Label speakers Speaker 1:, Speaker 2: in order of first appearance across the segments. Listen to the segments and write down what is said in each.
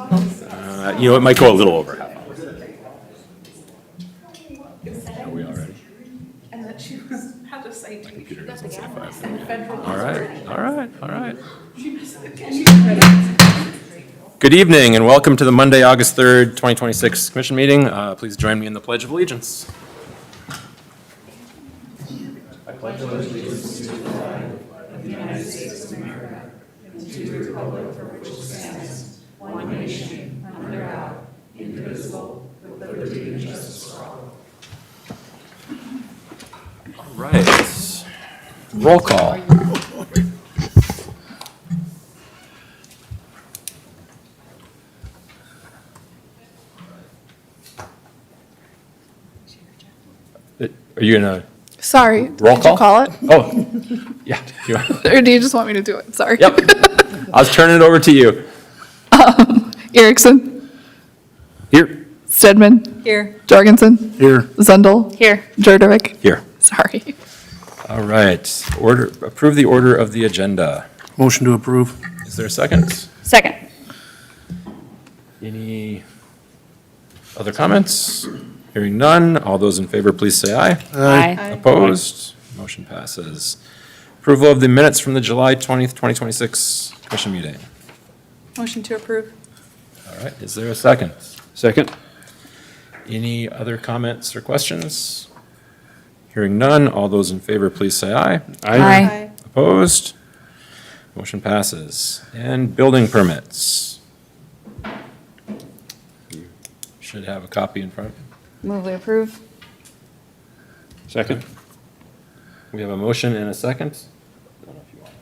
Speaker 1: You know, it might go a little over half hour. Are we all ready?
Speaker 2: And that she had to say to
Speaker 1: Computer doesn't say 5:30. All right. Good evening and welcome to the Monday, August 3rd, 2026 Commission meeting. Please join me in the Pledge of Allegiance. I pledge allegiance to the flag of the United States of America and to the republic for which it stands, one nation, under God, indivisible, with liberty and justice for all. All right. Roll call. Are you gonna?
Speaker 3: Sorry,
Speaker 1: Roll
Speaker 3: did you call it?
Speaker 1: Oh, yeah.
Speaker 3: Or do you just want me to do it? Sorry.
Speaker 1: Yep. I was turning it over to you.
Speaker 3: Erickson,
Speaker 1: Here.
Speaker 3: Stedman,
Speaker 2: Here.
Speaker 3: Jorgensen,
Speaker 1: Here.
Speaker 3: Zundel,
Speaker 2: Here.
Speaker 3: Jurdovic.
Speaker 1: Here.
Speaker 3: Sorry.
Speaker 1: All right. Approve the order of the agenda.
Speaker 4: Motion to approve.
Speaker 1: Is there a second?
Speaker 2: Second.
Speaker 1: Any other comments? Hearing none. All those in favor, please say aye.
Speaker 2: Aye.
Speaker 1: Opposed? Motion passes. Approval of the minutes from the July 20th, 2026 Commission meeting.
Speaker 2: Motion to approve.
Speaker 1: All right. Is there a second?
Speaker 4: Second.
Speaker 1: Any other comments or questions? Hearing none. All those in favor, please say aye.
Speaker 2: Aye.
Speaker 1: Opposed? Motion passes. And building permits. You should have a copy in front of you.
Speaker 2: Move we approve.
Speaker 4: Second.
Speaker 1: We have a motion and a second. I don't know if you want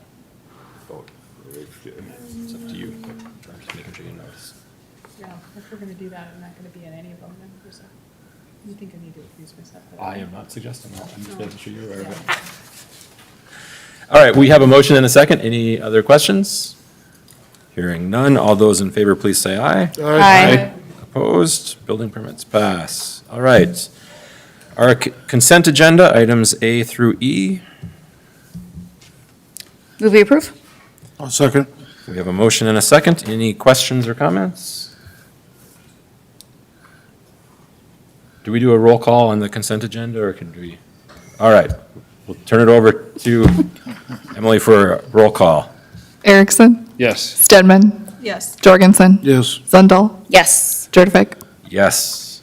Speaker 1: to vote. It's up to you. I'm just making sure you notice.
Speaker 5: Yeah, if we're gonna do that, I'm not gonna be in any of them then, or so. You think I need to accuse myself?
Speaker 1: I am not suggesting that. I'm just making sure you're aware of it. All right, we have a motion and a second. Any other questions? Hearing none. All those in favor, please say aye.
Speaker 2: Aye.
Speaker 1: Opposed? Building permits pass. All right. Our consent agenda, items A through E.
Speaker 2: Move we approve.
Speaker 4: I'll second.
Speaker 1: We have a motion and a second. Any questions or comments? Do we do a roll call on the consent agenda, or can we? All right, we'll turn it over to Emily for a roll call.
Speaker 3: Erickson,
Speaker 4: Yes.
Speaker 3: Stedman,
Speaker 2: Yes.
Speaker 3: Jorgensen,
Speaker 4: Yes.
Speaker 3: Zundel,
Speaker 2: Yes.
Speaker 3: Jurdovic.
Speaker 1: Yes.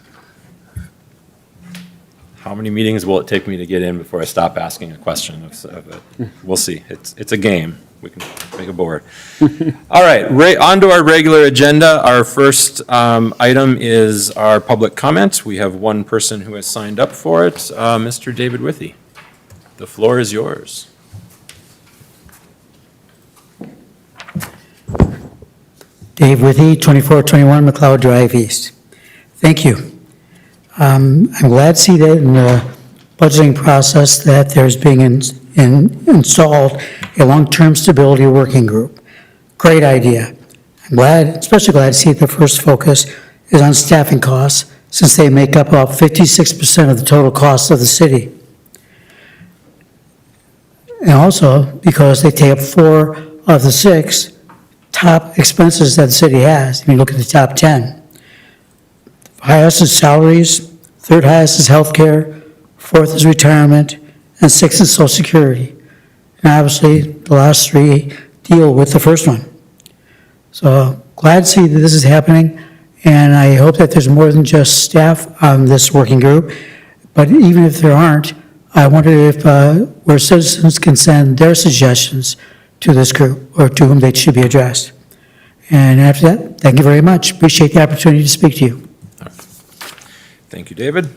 Speaker 1: How many meetings will it take me to get in before I stop asking a question of it? We'll see. It's a game. We can make a board. All right, on to our regular agenda. Our first item is our public comment. We have one person who has signed up for it, Mr. David Withy. The floor is yours.
Speaker 6: Dave Withy, 2421 McLeod Drive East. Thank you. I'm glad to see that in the budgeting process that there's being installed a long-term stability working group. Great idea. Especially glad to see that the first focus is on staffing costs, since they make up about 56% of the total cost of the city. And also because they take up 4 of the 6 top expenses that the city has. If you look at the top 10. Highest is salaries, third highest is healthcare, fourth is retirement, and sixth is social security. And obviously, the last 3 deal with the first one. So glad to see that this is happening, and I hope that there's more than just staff on this working group. But even if there aren't, I wonder if where citizens can send their suggestions to this group or to whom they should be addressed. And after that, thank you very much. Appreciate the opportunity to speak to you.
Speaker 1: Thank you, David.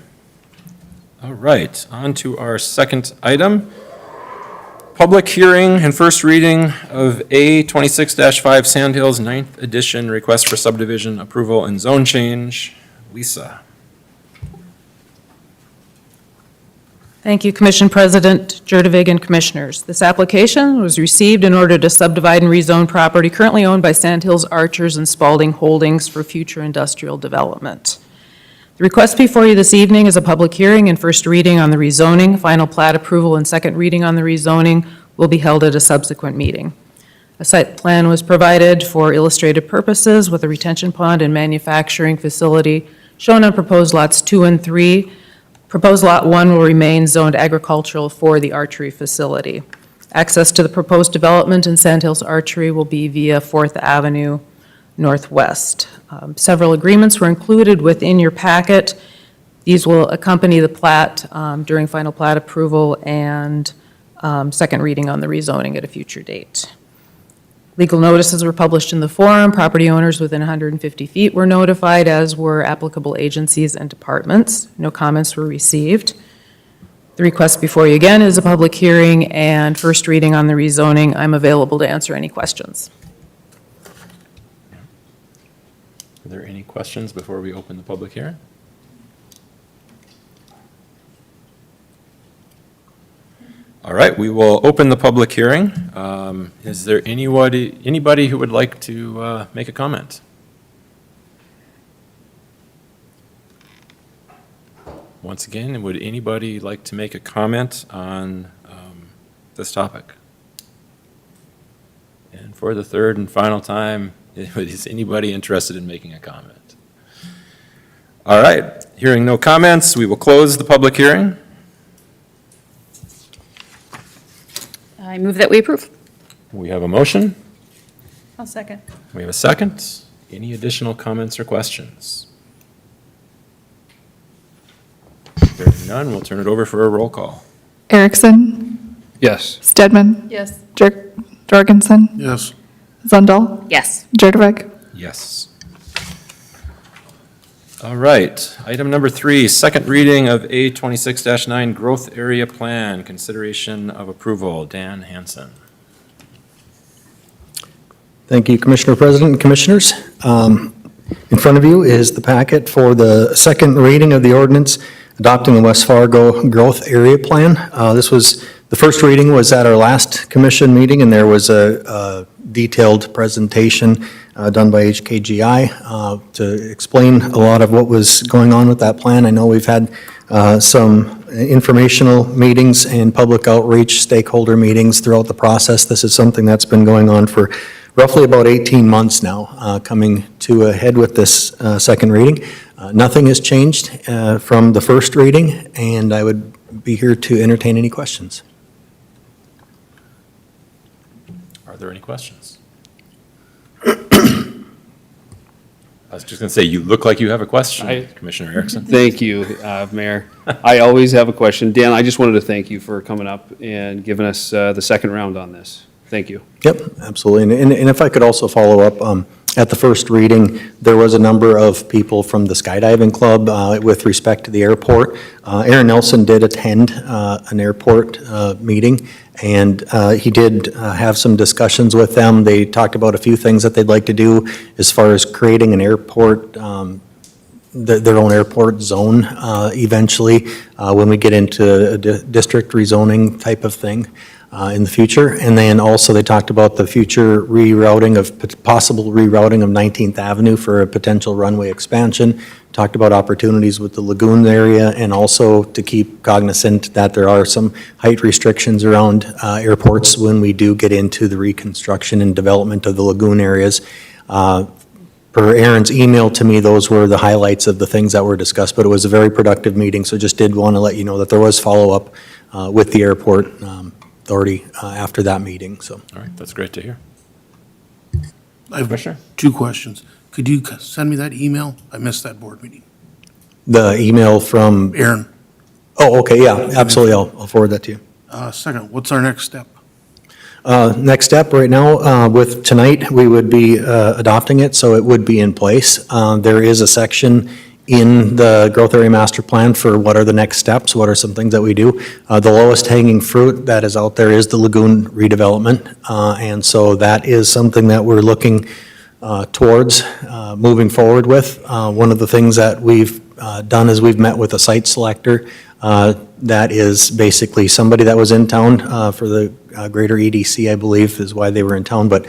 Speaker 1: All right, on to our second item. Public hearing and first reading of A 26-5 Sandhills 9th edition request for subdivision approval and zone change. Lisa.
Speaker 5: Thank you, Commission President Jurdovic and Commissioners. This application was received in order to subdivide and rezone property currently owned by Sandhills Archers and Spalding Holdings for future industrial development. The request before you this evening is a public hearing and first reading on the rezoning. Final plat approval and second reading on the rezoning will be held at a subsequent meeting. A site plan was provided for illustrative purposes with a retention pond and manufacturing facility shown on proposed lots 2 and 3. Proposed Lot 1 will remain zoned agricultural for the archery facility. Access to the proposed development in Sandhills Archery will be via 4th Avenue Northwest. Several agreements were included within your packet. These will accompany the plat during final plat approval and second reading on the rezoning at a future date. Legal notices were published in the forum. Property owners within 150 feet were notified, as were applicable agencies and departments. No comments were received. The request before you again is a public hearing and first reading on the rezoning. I'm available to answer any questions.
Speaker 1: Are there any questions before we open the public hearing? All right, we will open the public hearing. Is there anybody who would like to make a comment? Once again, would anybody like to make a comment on this topic? And for the third and final time, is anybody interested in making a comment? All right, hearing no comments, we will close the public hearing.
Speaker 2: I move that we approve.
Speaker 1: We have a motion.
Speaker 2: I'll second.
Speaker 1: We have a second. Any additional comments or questions? Hearing none, we'll turn it over for a roll call.
Speaker 3: Erickson,
Speaker 4: Yes.
Speaker 3: Stedman,
Speaker 2: Yes.
Speaker 3: Jorgensen,
Speaker 4: Yes.
Speaker 3: Zundel,
Speaker 2: Yes.
Speaker 3: Jurdevig.
Speaker 1: Yes. All right, item number 3, second reading of A 26-9 Growth Area Plan, consideration of approval. Dan Hansen.
Speaker 7: Thank you, Commissioner President and Commissioners. In front of you is the packet for the second reading of the ordinance adopting the West Fargo Growth Area Plan. The first reading was at our last commission meeting, and there was a detailed presentation done by HKGI to explain a lot of what was going on with that plan. I know we've had some informational meetings and public outreach stakeholder meetings throughout the process. This is something that's been going on for roughly about 18 months now, coming to a head with this second reading. Nothing has changed from the first reading, and I would be here to entertain any questions.
Speaker 1: Are there any questions? I was just going to say, you look like you have a question, Commissioner Erickson.
Speaker 8: Thank you, Mayor. I always have a question. Dan, I just wanted to thank you for coming up and giving us the second round on this. Thank you.
Speaker 7: Yep, absolutely. And if I could also follow up, at the first reading, there was a number of people from the skydiving club with respect to the airport. Aaron Nelson did attend an airport meeting, and he did have some discussions with them. They talked about a few things that they'd like to do as far as creating an airport, their own airport zone eventually, when we get into a district rezoning type of thing. In the future. And then also they talked about the future possible rerouting of 19th Avenue for a potential runway expansion. Talked about opportunities with the lagoon area, and also to keep cognizant that there are some height restrictions around airports when we do get into the reconstruction and development of the lagoon areas. Per Aaron's email to me, those were the highlights of the things that were discussed, but it was a very productive meeting, so just did want to let you know that there was follow-up with the airport authority after that meeting, so.
Speaker 1: All right, that's great to hear.
Speaker 4: I have
Speaker 1: Commissioner?
Speaker 4: 2 questions. Could you send me that email? I missed that board meeting.
Speaker 7: The email from,
Speaker 4: Aaron,
Speaker 7: oh, okay, yeah, absolutely, I'll forward that to you.
Speaker 4: second, what's our next step?
Speaker 7: Next step, right now, with tonight, we would be adopting it, so it would be in place. There is a section in the growth area master plan for what are the next steps, what are some things that we do. The lowest hanging fruit that is out there is the lagoon redevelopment, and so that is something that we're looking towards moving forward with. One of the things that we've done is we've met with a site selector that is basically somebody that was in town for the greater EDC, I believe, is why they were in town, but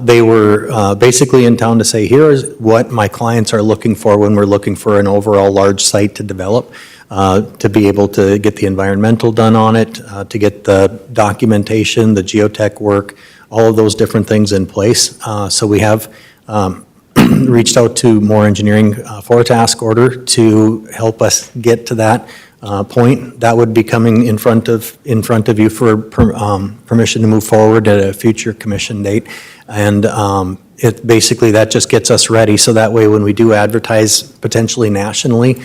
Speaker 7: they were basically in town to say, here is what my clients are looking for when we're looking for an overall large site to develop, to be able to get the environmental done on it, to get the documentation, the geotech work, all of those different things in place. So we have reached out to Moore Engineering for a task order to help us get to that point. That would be coming in front of you for permission to move forward at a future commission date. And it basically, that just gets us ready, so that way when we do advertise potentially nationally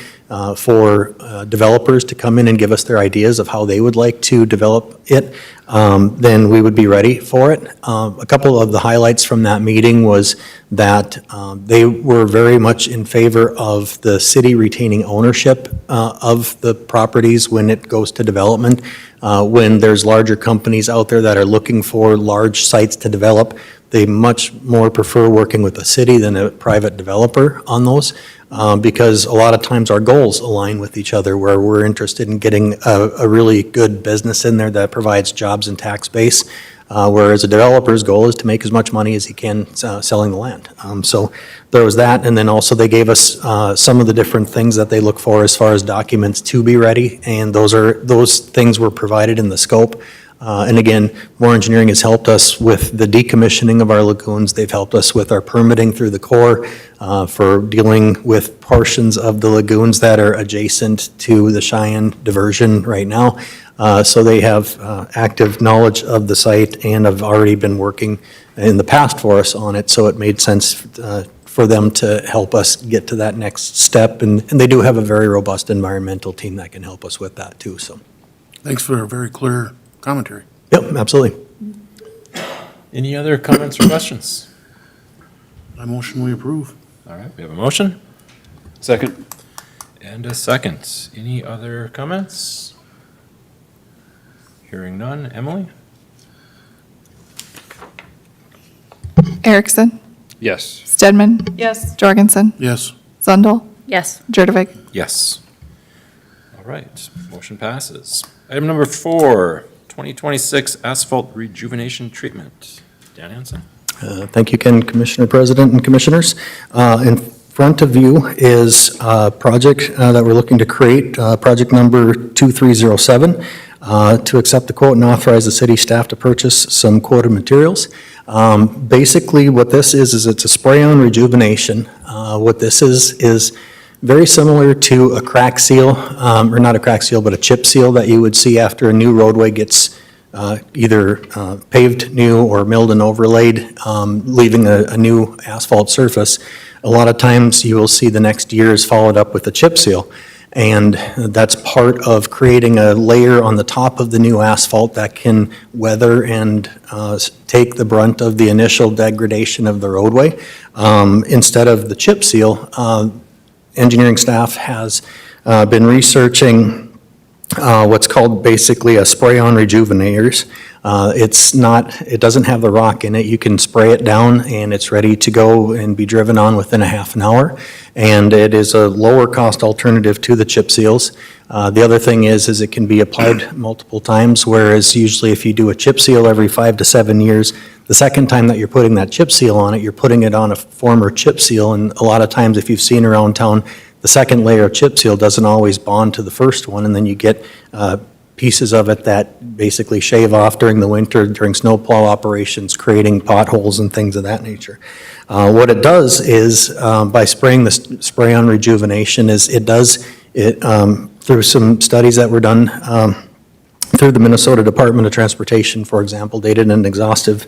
Speaker 7: for developers to come in and give us their ideas of how they would like to develop it, then we would be ready for it. A couple of the highlights from that meeting was that they were very much in favor of the city retaining ownership of the properties when it goes to development. When there's larger companies out there that are looking for large sites to develop, they much more prefer working with the city than a private developer on those, because a lot of times our goals align with each other, where we're interested in getting a really good business in there that provides jobs and tax base, whereas a developer's goal is to make as much money as he can selling the land. So there was that, and then also they gave us some of the different things that they look for as far as documents to be ready, and those things were provided in the scope. And again, Moore Engineering has helped us with the decommissioning of our lagoons. They've helped us with our permitting through the Corps for dealing with portions of the lagoons that are adjacent to the Cheyenne diversion right now. So they have active knowledge of the site and have already been working in the past for us on it, so it made sense for them to help us get to that next step. And they do have a very robust environmental team that can help us with that too, so.
Speaker 4: Thanks for a very clear commentary.
Speaker 7: Yep, absolutely.
Speaker 1: Any other comments or questions?
Speaker 4: I motion we approve.
Speaker 1: All right, we have a motion
Speaker 8: Second.
Speaker 1: and a second. Any other comments? Hearing none. Emily?
Speaker 3: Erickson,
Speaker 8: Yes.
Speaker 3: Stedman,
Speaker 2: Yes.
Speaker 3: Jorgensen,
Speaker 4: Yes.
Speaker 3: Zundel,
Speaker 2: Yes.
Speaker 3: Jurdevig.
Speaker 1: Yes. All right, motion passes. Item number 4, 2026 asphalt rejuvenation treatment. Dan Hansen.
Speaker 7: Thank you, Ken, Commissioner President and Commissioners. In front of you is a project that we're looking to create, project number 2307, to accept the quote and authorize the city staff to purchase some quoted materials. Basically, what this is it's a spray-on rejuvenation. What this is very similar to a crack seal, or not a crack seal, but a chip seal that you would see after a new roadway gets either paved new or milled and overlaid, leaving a new asphalt surface. A lot of times you will see the next year is followed up with a chip seal. And that's part of creating a layer on the top of the new asphalt that can weather and take the brunt of the initial degradation of the roadway. Instead of the chip seal, engineering staff has been researching what's called basically a spray-on rejuvenators. It doesn't have the rock in it. You can spray it down and it's ready to go and be driven on within a half an hour. And it is a lower cost alternative to the chip seals. The other thing is it can be applied multiple times, whereas usually if you do a chip seal every 5 to 7 years, the second time that you're putting that chip seal on it, you're putting it on a former chip seal. And a lot of times, if you've seen around town, the second layer of chip seal doesn't always bond to the first one, and then you get pieces of it that basically shave off during the winter, during snowplow operations, creating potholes and things of that nature. What it does is, by spraying the spray-on rejuvenation, through some studies that were done through the Minnesota Department of Transportation, for example, they did an exhaustive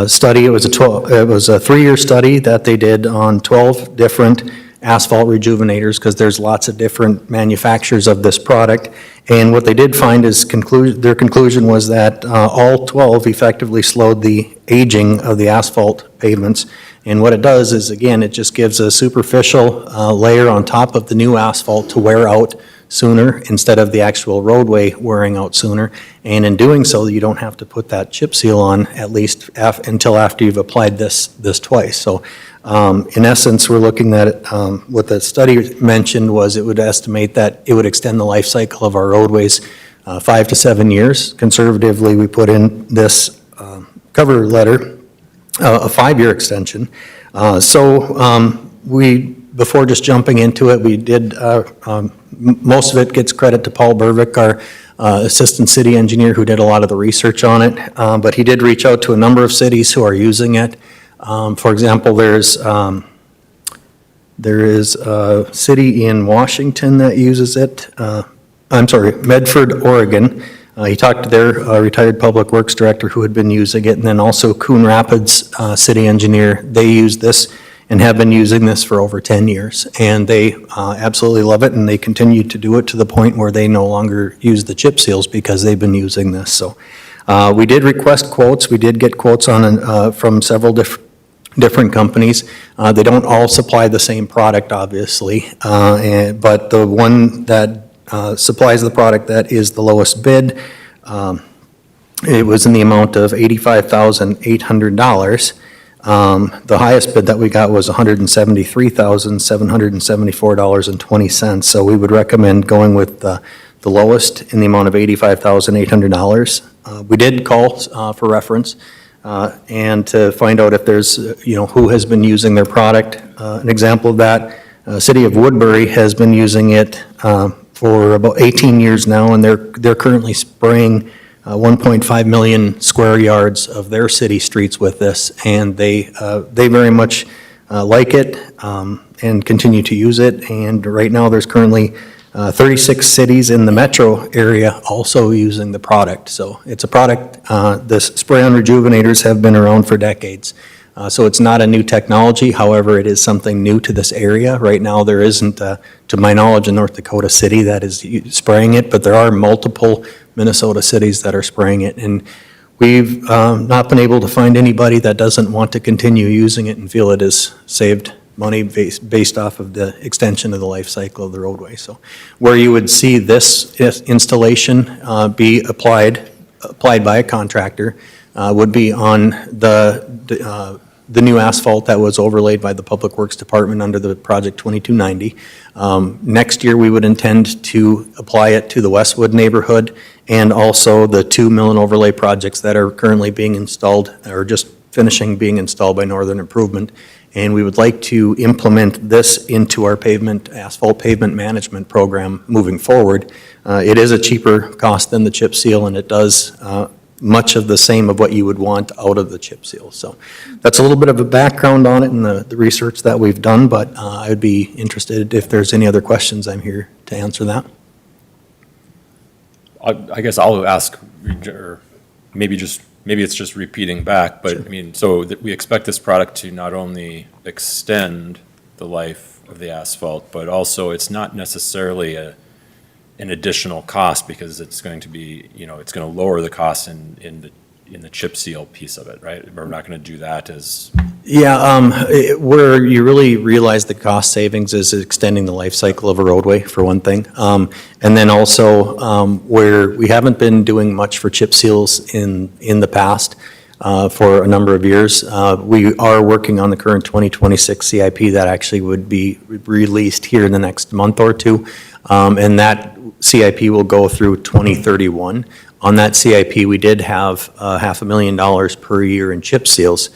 Speaker 7: study. It was a 3-year study that they did on 12 different asphalt rejuvenators, because there's lots of different manufacturers of this product. And what they did find is their conclusion was that all 12 effectively slowed the aging of the asphalt pavements. And what it does is, again, it just gives a superficial layer on top of the new asphalt to wear out sooner instead of the actual roadway wearing out sooner. And in doing so, you don't have to put that chip seal on at least until after you've applied this twice. So in essence, we're looking at what the study mentioned was it would estimate that it would extend the life cycle of our roadways 5 to 7 years. Conservatively, we put in this cover letter a 5-year extension. We before just jumping into it, we did, most of it gets credit to Paul Burvick, our Assistant City Engineer, who did a lot of the research on it. But he did reach out to a number of cities who are using it. For example, there is a city in Washington that uses it. I'm sorry, Medford, Oregon. He talked to their retired Public Works Director who had been using it, and then also Coon Rapids City Engineer. They use this and have been using this for over 10 years. And they absolutely love it, and they continue to do it to the point where they no longer use the chip seals because they've been using this. So we did request quotes. We did get quotes on from several different companies. They don't all supply the same product, obviously, but the one that supplies the product that is the lowest bid, it was in the amount of $85,800. The highest bid that we got was $173,774.20. So we would recommend going with the lowest in the amount of $85,800. We did call for reference and to find out if there's, who has been using their product. An example of that, City of Woodbury has been using it for about 18 years now, and they're currently spraying 1.5 million square yards of their city streets with this, and they very much like it and continue to use it. And right now, there's currently 36 cities in the metro area also using the product. So it's a product, the spray-on rejuvenators have been around for decades. So it's not a new technology, however, it is something new to this area. Right now, there isn't, to my knowledge, a North Dakota city that is spraying it, but there are multiple Minnesota cities that are spraying it. And we've not been able to find anybody that doesn't want to continue using it and feel it has saved money based off of the extension of the life cycle of the roadway. So where you would see this installation be applied by a contractor would be on the new asphalt that was overlaid by the Public Works Department under the Project 2290. Next year, we would intend to apply it to the Westwood neighborhood and also the two mill and overlay projects that are currently being installed or just finishing being installed by Northern Improvement. And we would like to implement this into our asphalt pavement management program moving forward. It is a cheaper cost than the chip seal, and it does much of the same of what you would want out of the chip seal. So that's a little bit of a background on it and the research that we've done, but I would be interested if there's any other questions. I'm here to answer that.
Speaker 1: I guess I'll ask, or maybe it's just repeating back, but I mean, so that we expect this product to not only extend the life of the asphalt, but also it's not necessarily an additional cost because it's going to be, it's going to lower the cost in the chip seal piece of it, right? We're not going to do that as.
Speaker 7: Yeah, where you really realize the cost savings is extending the life cycle of a roadway, for one thing. And then also where we haven't been doing much for chip seals in the past for a number of years. We are working on the current 2026 CIP that actually would be released here in the next month or two. And that CIP will go through 2031. On that CIP, we did have $500,000 per year in chip seals.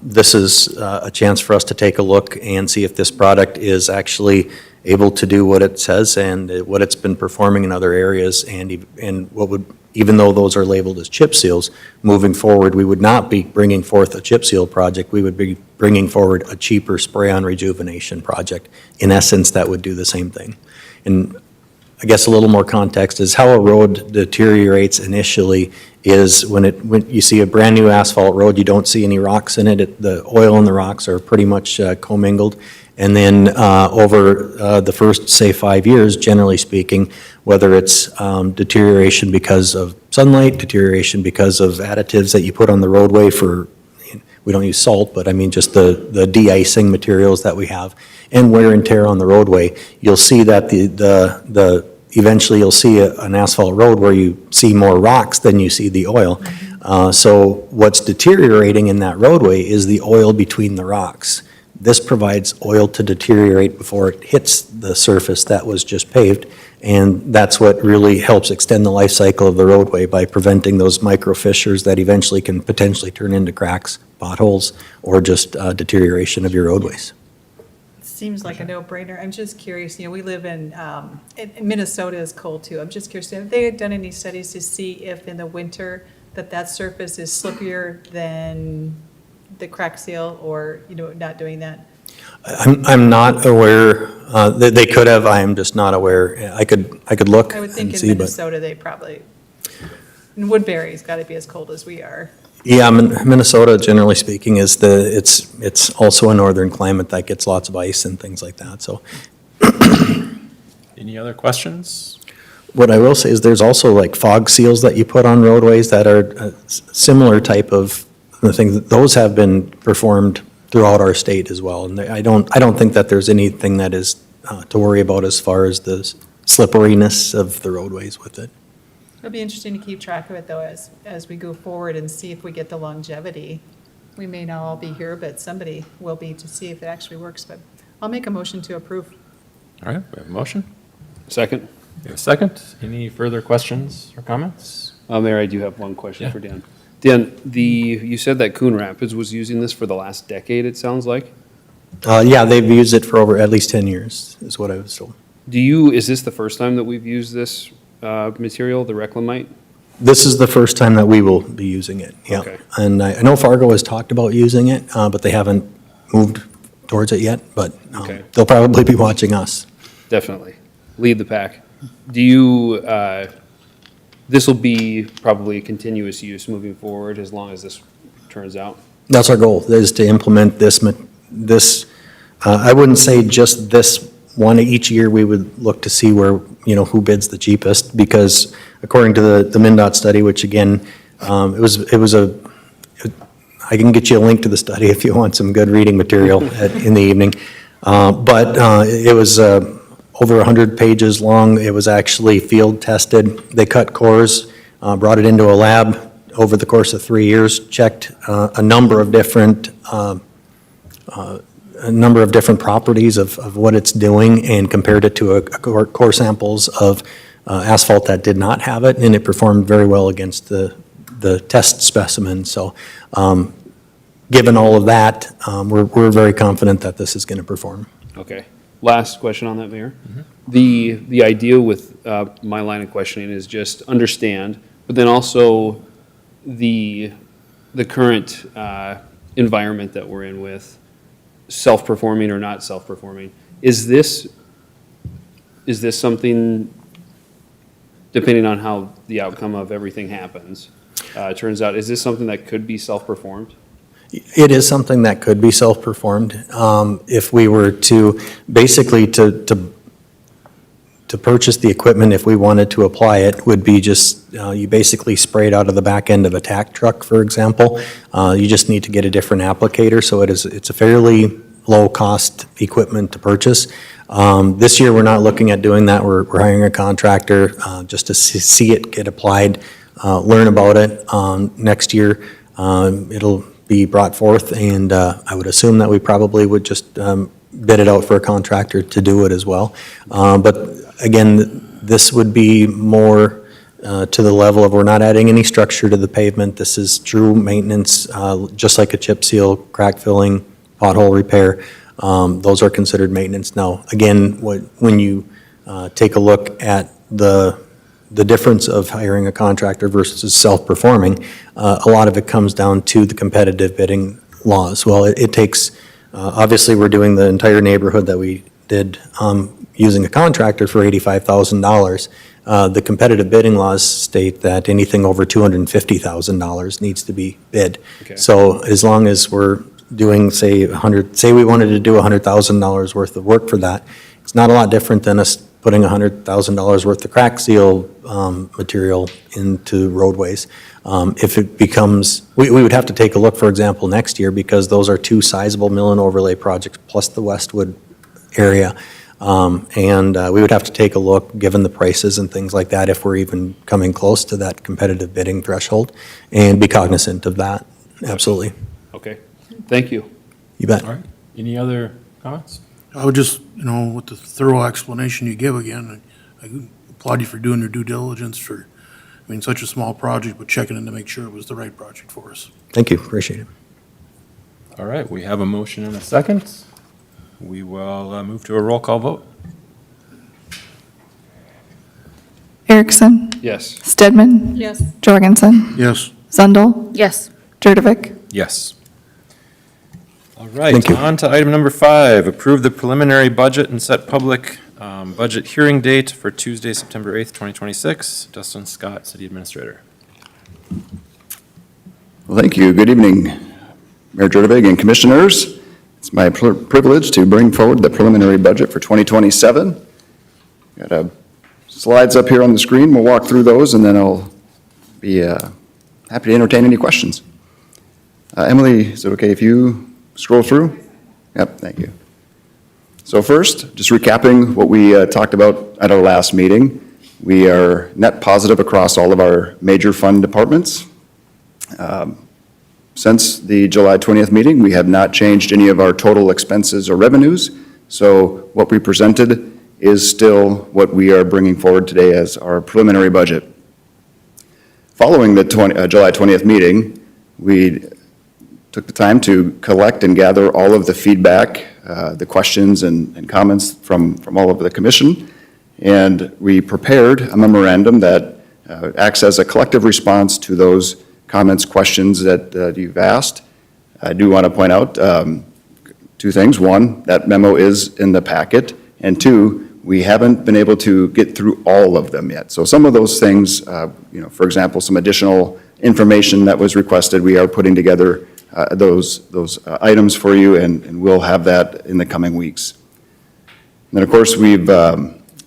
Speaker 7: This is a chance for us to take a look and see if this product is actually able to do what it says and what it's been performing in other areas, and what would, even though those are labeled as chip seals, moving forward, we would not be bringing forth a chip seal project. We would be bringing forward a cheaper spray-on rejuvenation project. In essence, that would do the same thing. And I guess a little more context is how a road deteriorates initially is when you see a brand new asphalt road, you don't see any rocks in it. The oil and the rocks are pretty much commingled. And then over the first, say, 5 years, generally speaking, whether it's deterioration because of sunlight, deterioration because of additives that you put on the roadway for, we don't use salt, but I mean just the de-icing materials that we have, and wear and tear on the roadway, you'll see that eventually you'll see an asphalt road where you see more rocks than you see the oil. So what's deteriorating in that roadway is the oil between the rocks. This provides oil to deteriorate before it hits the surface that was just paved, and that's what really helps extend the life cycle of the roadway by preventing those micro fissures that eventually can potentially turn into cracks, potholes, or just deterioration of your roadways.
Speaker 9: seems like a no-brainer. I'm just curious, we live in Minnesota is cold too. I'm just curious, have they done any studies to see if in the winter that surface is slippier than the crack seal or, not doing that?
Speaker 7: I'm not aware, they could have, I am just not aware. I could look
Speaker 9: I would think
Speaker 7: and
Speaker 9: in
Speaker 7: see, but.
Speaker 9: Minnesota, they probably, and Woodbury's got to be as cold as we are.
Speaker 7: Yeah, Minnesota, generally speaking, it's also a northern climate that gets lots of ice and things like that, so.
Speaker 1: Any other questions?
Speaker 7: What I will say is there's also like fog seals that you put on roadways that are a similar type of thing. Those have been performed throughout our state as well, and I don't think that there's anything that is to worry about as far as the slipperiness of the roadways with it.
Speaker 9: It'll be interesting to keep track of it, though, as we go forward and see if we get the longevity. We may not all be here, but somebody will be to see if it actually works. But I'll make a motion to approve.
Speaker 1: All right, we have a motion.
Speaker 8: Second?
Speaker 1: We have a second. Any further questions or comments?
Speaker 8: Mayor, I do have one question
Speaker 1: Yeah.
Speaker 8: for Dan. Dan, you said that Coon Rapids was using this for the last decade, it sounds like?
Speaker 7: Yeah, they've used it for over at least 10 years, is what I was told.
Speaker 8: Is this the first time that we've used this material, the reclamite?
Speaker 7: This is the first time that we will be using it, yeah.
Speaker 8: Okay.
Speaker 7: And I know Fargo has talked about using it, but they haven't moved towards it yet, but
Speaker 8: Okay.
Speaker 7: they'll probably be watching us.
Speaker 8: Definitely. Lead the pack. This will be probably continuous use moving forward as long as this turns out?
Speaker 7: That's our goal, is to implement this, I wouldn't say just this one. Each year, we would look to see where, who bids the cheapest, because according to the MnDOT study, which again, I can get you a link to the study if you want some good reading material in the evening. But it was over 100 pages long. It was actually field tested. They cut cores, brought it into a lab over the course of 3 years, checked a number of different properties of what it's doing, and compared it to a core samples of asphalt that did not have it, and it performed very well against the test specimen. So given all of that, we're very confident that this is going to perform.
Speaker 8: Okay. Last question on that, Mayor. The idea with my line of questioning is just understand, but then also the current environment that we're in with self-performing or not self-performing. Is this something, depending on how the outcome of everything happens, turns out, is this something that could be self-performed?
Speaker 7: It is something that could be self-performed. If we were to, basically to purchase the equipment, if we wanted to apply it, would be just, you basically spray it out of the back end of a tack truck, for example. You just need to get a different applicator, so it's a fairly low-cost equipment to purchase. This year, we're not looking at doing that. We're hiring a contractor just to see it get applied, learn about it. Next year, it'll be brought forth, and I would assume that we probably would just bid it out for a contractor to do it as well. But again, this would be more to the level of, we're not adding any structure to the pavement. This is true maintenance, just like a chip seal, crack filling, pothole repair. Those are considered maintenance. Now, again, when you take a look at the difference of hiring a contractor versus self-performing, a lot of it comes down to the competitive bidding laws. Well, it takes, obviously, we're doing the entire neighborhood that we did using a contractor for $85,000. The competitive bidding laws state that anything over $250,000 needs to be bid.
Speaker 8: Okay.
Speaker 7: So as long as we're doing, say, say we wanted to do $100,000 worth of work for that, it's not a lot different than us putting $100,000 worth of crack seal material into roadways. If it becomes, we would have to take a look, for example, next year, because those are two sizable mill and overlay projects, plus the Westwood area. And we would have to take a look, given the prices and things like that, if we're even coming close to that competitive bidding threshold, and be cognizant of that, absolutely.
Speaker 8: Okay. Thank you.
Speaker 7: You bet.
Speaker 1: All right. Any other comments?
Speaker 4: I would just, with the thorough explanation you give again, I applaud you for doing your due diligence for, such a small project, but checking in to make sure it was the right project for us.
Speaker 7: Thank you, appreciate it.
Speaker 1: All right, we have a motion and a second. we will move to a roll call vote.
Speaker 3: Erickson,
Speaker 8: Yes.
Speaker 3: Stedman,
Speaker 2: Yes.
Speaker 3: Jorgensen,
Speaker 4: Yes.
Speaker 3: Zundel,
Speaker 2: Yes.
Speaker 3: Jurdovic.
Speaker 1: Yes. All right,
Speaker 7: Thank you.
Speaker 1: on to item number 5, approve the preliminary budget and set public budget hearing date for Tuesday, September 8th, 2026. Dustin Scott, City Administrator.
Speaker 10: Well, thank you. Good evening, Mayor Jurdovic and Commissioners. It's my privilege to bring forward the preliminary budget for 2027. Got slides up here on the screen. We'll walk through those, and then I'll be happy to entertain any questions. Emily, is it okay if you scroll through? Yep, thank you. So first, just recapping what we talked about at our last meeting. We are net positive across all of our major fund departments. Since the July 20th meeting, we have not changed any of our total expenses or revenues. So what we presented is still what we are bringing forward today as our preliminary budget. Following the July 20th meeting, we took the time to collect and gather all of the feedback, the questions and comments from all of the commission. And we prepared a memorandum that acts as a collective response to those comments, questions that you've asked. I do want to point out two things. One, that memo is in the packet. And two, we haven't been able to get through all of them yet. So some of those things, for example, some additional information that was requested, we are putting together those items for you, and we'll have that in the coming weeks. And then, of course, we've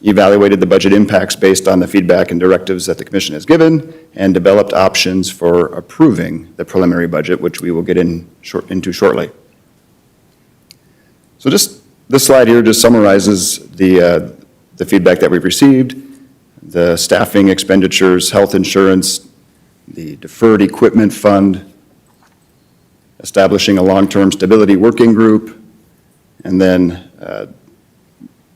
Speaker 10: evaluated the budget impacts based on the feedback and directives that the commission has given, and developed options for approving the preliminary budget, which we will get into shortly. So just this slide here just summarizes the feedback that we've received, the staffing expenditures, health insurance, the deferred equipment fund, establishing a long-term stability working group, and then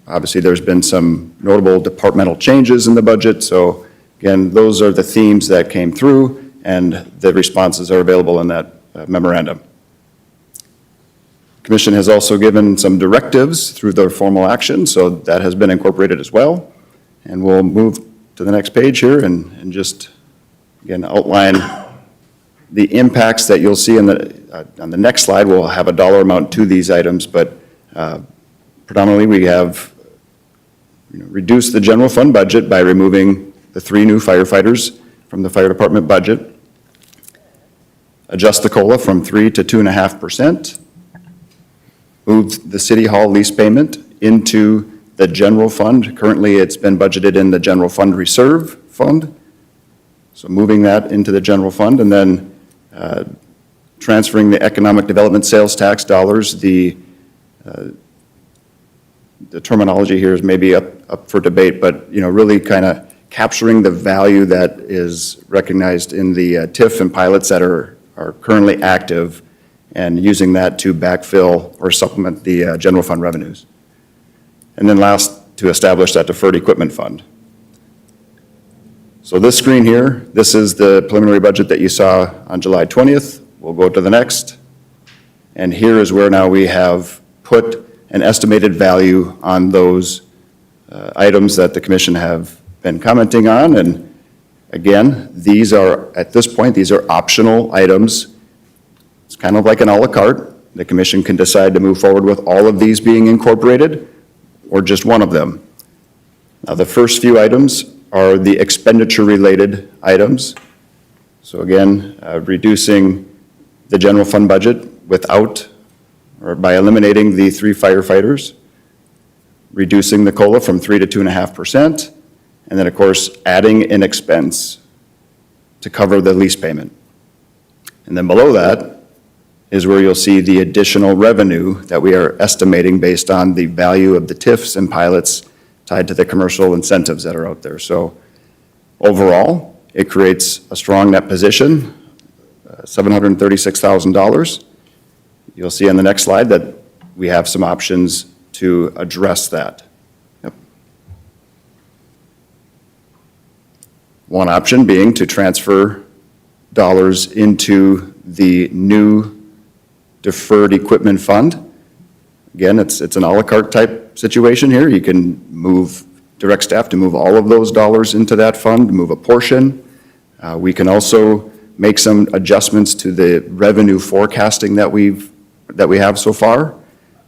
Speaker 10: obviously there's been some notable departmental changes in the budget. So again, those are the themes that came through, and the responses are available in that memorandum. Commission has also given some directives through their formal action, so that has been incorporated as well. And we'll move to the next page here and just, again, outline the impacts that you'll see on the next slide. We'll have a dollar amount to these items, but predominantly we have reduced the general fund budget by removing the 3 new firefighters from the fire department budget, adjust the COLA from 3 to 2.5%, moved the city hall lease payment into the general fund. Currently, it's been budgeted in the general fund reserve fund. So moving that into the general fund, and then transferring the economic development sales tax dollars. The terminology here is maybe up for debate, but really kind of capturing the value that is recognized in the TIF and pilots that are currently active, and using that to backfill or supplement the general fund revenues. And then last, to establish that deferred equipment fund. So this screen here, this is the preliminary budget that you saw on July 20th. We'll go to the next. And here is where now we have put an estimated value on those items that the commission have been commenting on. And again, these are, at this point, these are optional items. It's kind of like an a la carte. The commission can decide to move forward with all of these being incorporated or just one of them. Now, the first few items are the expenditure-related items. So again, reducing the general fund budget without, or by eliminating the 3 firefighters, reducing the COLA from 3 to 2.5%, and then, of course, adding an expense to cover the lease payment. And then below that is where you'll see the additional revenue that we are estimating based on the value of the TIFs and pilots tied to the commercial incentives that are out there. So overall, it creates a strong net position, $736,000. You'll see on the next slide that we have some options to address that. Yep. One option being to transfer dollars into the new deferred equipment fund. again, it's an à la carte type situation here. You can direct staff to move all of those dollars into that fund, move a portion. We can also make some adjustments to the revenue forecasting that we have so far.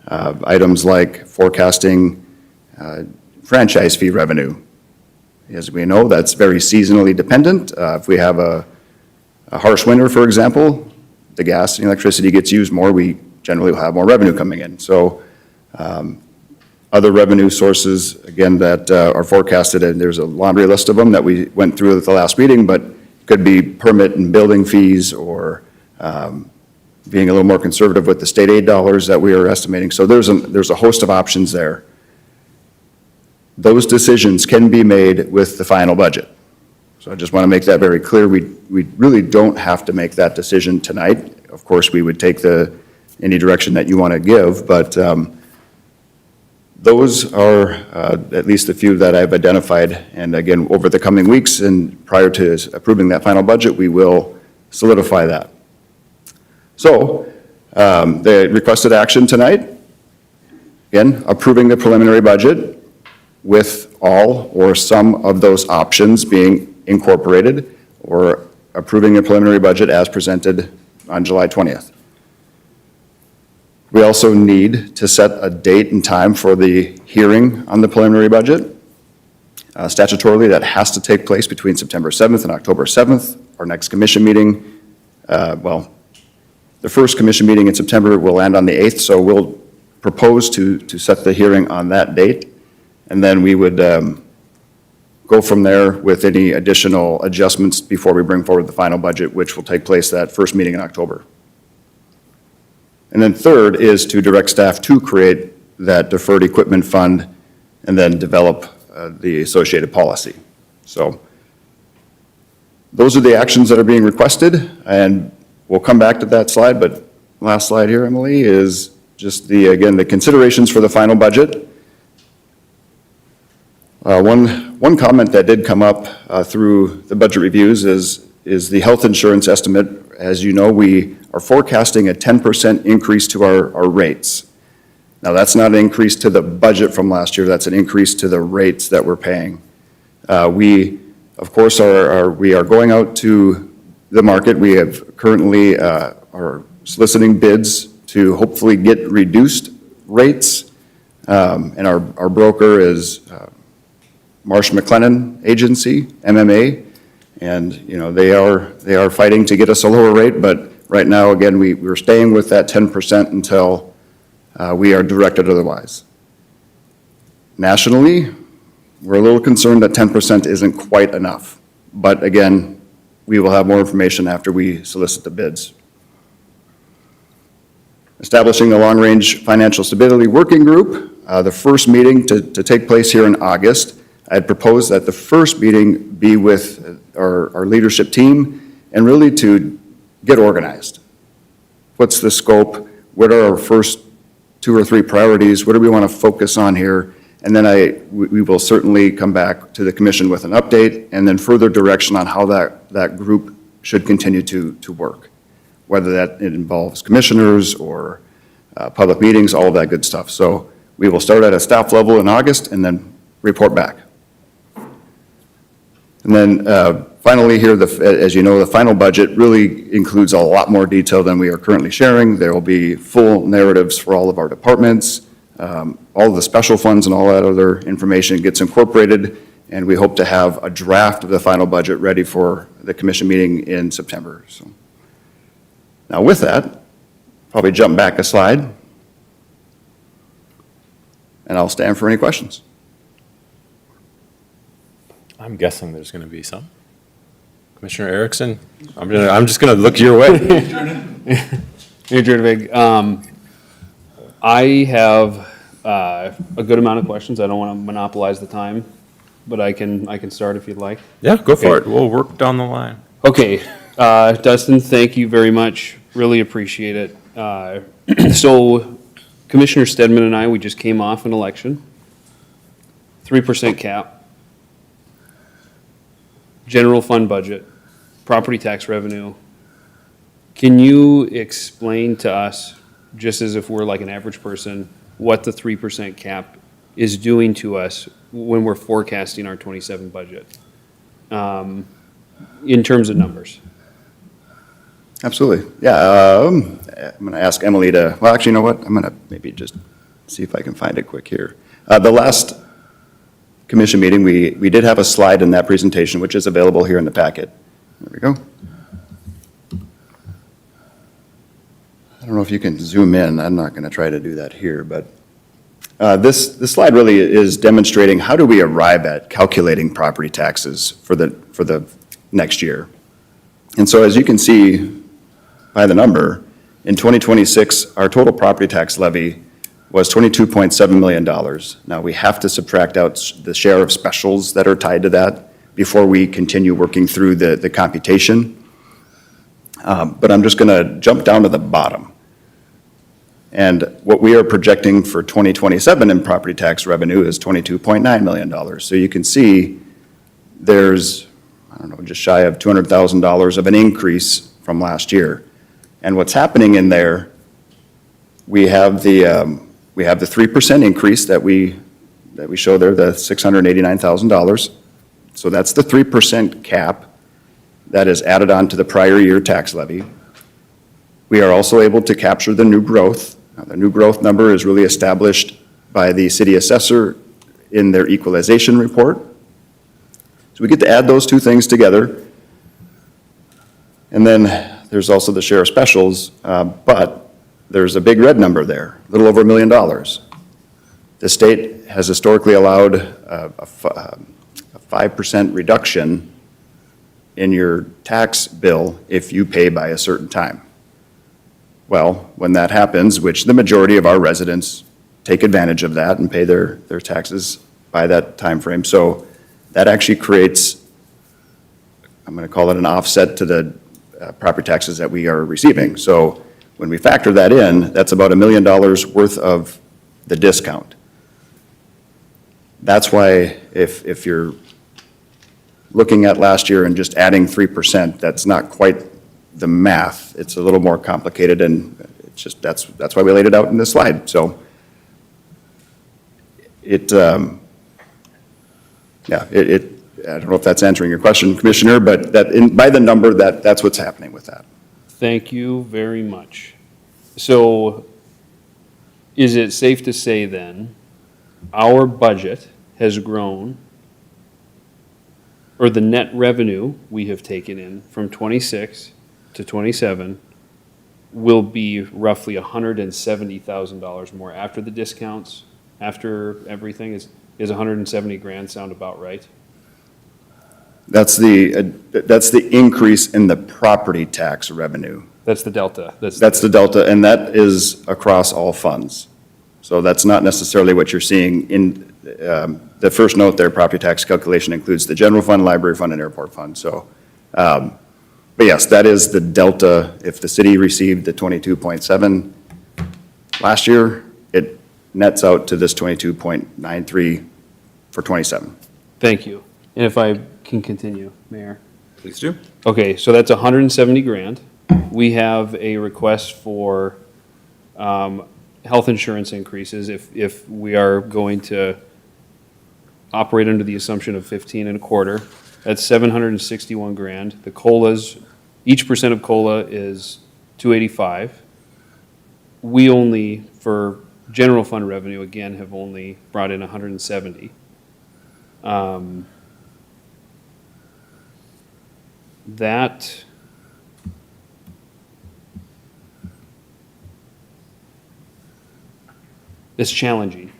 Speaker 10: Items like forecasting franchise fee revenue. As we know, that's very seasonally dependent. If we have a harsh winter, for example, the gas and electricity gets used more, we generally will have more revenue coming in. So other revenue sources, again, that are forecasted, and there's a laundry list of them that we went through at the last meeting, but could be permit and building fees, or being a little more conservative with the state aid dollars that we are estimating. So there's a host of options there. Those decisions can be made with the final budget. So I just want to make that very clear. We really don't have to make that decision tonight. Of course, we would take any direction that you want to give, but those are at least a few that I've identified. And again, over the coming weeks and prior to approving that final budget, we will solidify that. So the requested action tonight, again, approving the preliminary budget with all or some of those options being incorporated, or approving the preliminary budget as presented on July 20th. We also need to set a date and time for the hearing on the preliminary budget. Statutorily, that has to take place between September 7th and October 7th. Our next commission meeting, the first commission meeting in September will end on the 8th, so we'll propose to set the hearing on that date. And then we would go from there with any additional adjustments before we bring forward the final budget, which will take place that first meeting in October. And then third is to direct staff to create that deferred equipment fund and then develop the associated policy. So those are the actions that are being requested, and we'll come back to that slide, but last slide here, Emily, is just again, the considerations for the final budget. One comment that did come up through the budget reviews is the health insurance estimate. As you know, we are forecasting a 10% increase to our rates. Now, that's not an increase to the budget from last year, that's an increase to the rates that we're paying. We, of course, we are going out to the market. We have currently are soliciting bids to hopefully get reduced rates. And our broker is Marsh McLennan Agency, MMA, and they are fighting to get us a lower rate, but right now, again, we're staying with that 10% until we are directed otherwise. Nationally, we're a little concerned that 10% isn't quite enough, but again, we will have more information after we solicit the bids. Establishing the Long-Range Financial Stability Working Group, the first meeting to take place here in August. I'd propose that the first meeting be with our leadership team and really to get organized. What's the scope? What are our first 2 or 3 priorities? What do we want to focus on here? And then we will certainly come back to the commission with an update and then further direction on how that group should continue to work, whether that it involves commissioners or public meetings, all of that good stuff. So we will start at a staff level in August and then report back. And then finally here, as you know, the final budget really includes a lot more detail than we are currently sharing. There will be full narratives for all of our departments. All of the special funds and all that other information gets incorporated, and we hope to have a draft of the final budget ready for the commission meeting in September. So now with that, probably jump back a slide, and I'll stand for any questions.
Speaker 1: I'm guessing there's going to be some. Commissioner Erickson, I'm just going to look your way.
Speaker 8: Mayor Jurdevig, I have a good amount of questions. I don't want to monopolize the time, but I can start if you'd like.
Speaker 1: Yeah, go for it. We'll work down the line.
Speaker 8: Okay, Dustin, thank you very much. Really appreciate it. So Commissioner Stedman and I, we just came off an election. 3% cap. General fund budget, property tax revenue. Can you explain to us just as if we're like an average person, what the 3% cap is doing to us when we're forecasting our 27 budget, in terms of numbers.
Speaker 10: Absolutely. Yeah, I'm going to ask Emily to, well, actually, you know what? I'm going to maybe just see if I can find it quick here. The last commission meeting, we did have a slide in that presentation, which is available here in the packet. There we go. I don't know if you can zoom in. I'm not going to try to do that here, but this slide really is demonstrating how do we arrive at calculating property taxes for the next year. And so as you can see by the number, in 2026, our total property tax levy was $22.7 million. Now, we have to subtract out the share of specials that are tied to that before we continue working through the computation. But I'm just going to jump down to the bottom. And what we are projecting for 2027 in property tax revenue is $22.9 million. So you can see there's, I don't know, just shy of $200,000 of an increase from last year. And what's happening in there, we have the 3% increase that we show there, the $689,000. So that's the 3% cap that is added on to the prior year tax levy. We are also able to capture the new growth. Now, the new growth number is really established by the city assessor in their equalization report. So we get to add those two things together. And then there's also the share of specials, but there's a big red number there, a little over $1 million. The state has historically allowed a 5% reduction in your tax bill if you pay by a certain time. Well, when that happens, which the majority of our residents take advantage of that and pay their taxes by that time frame. So that actually creates, I'm going to call it an offset to the property taxes that we are receiving. So when we factor that in, that's about $1 million worth of the discount. That's why if you're looking at last year and just adding 3%, that's not quite the math. It's a little more complicated, and it's just, that's why we laid it out in this slide. So I don't know if that's answering your question, Commissioner, but by the number, that's what's happening with that.
Speaker 8: Thank you very much. So is it safe to say then, our budget has grown, or the net revenue we have taken in from 26 to 27 will be roughly $170,000 more after the discounts, after everything? Is 170 grand sound about right?
Speaker 10: That's the increase in the property tax revenue.
Speaker 8: That's the delta.
Speaker 10: That's the delta, and that is across all funds. So that's not necessarily what you're seeing in the first note there. Property tax calculation includes the general fund, library fund, and airport fund. So, but yes, that is the delta. If the city received the 22.7 last year, it nets out to this 22.93 for 27.
Speaker 8: Thank you. And if I can continue, Mayor.
Speaker 1: Please do.
Speaker 8: Okay, so that's 170 grand. We have a request for health insurance increases if we are going to operate under the assumption of 15 and a quarter. That's 761 grand. The COLAs, each percent of COLA is 285. We only, for general fund revenue, again, have only brought in 170. That is challenging.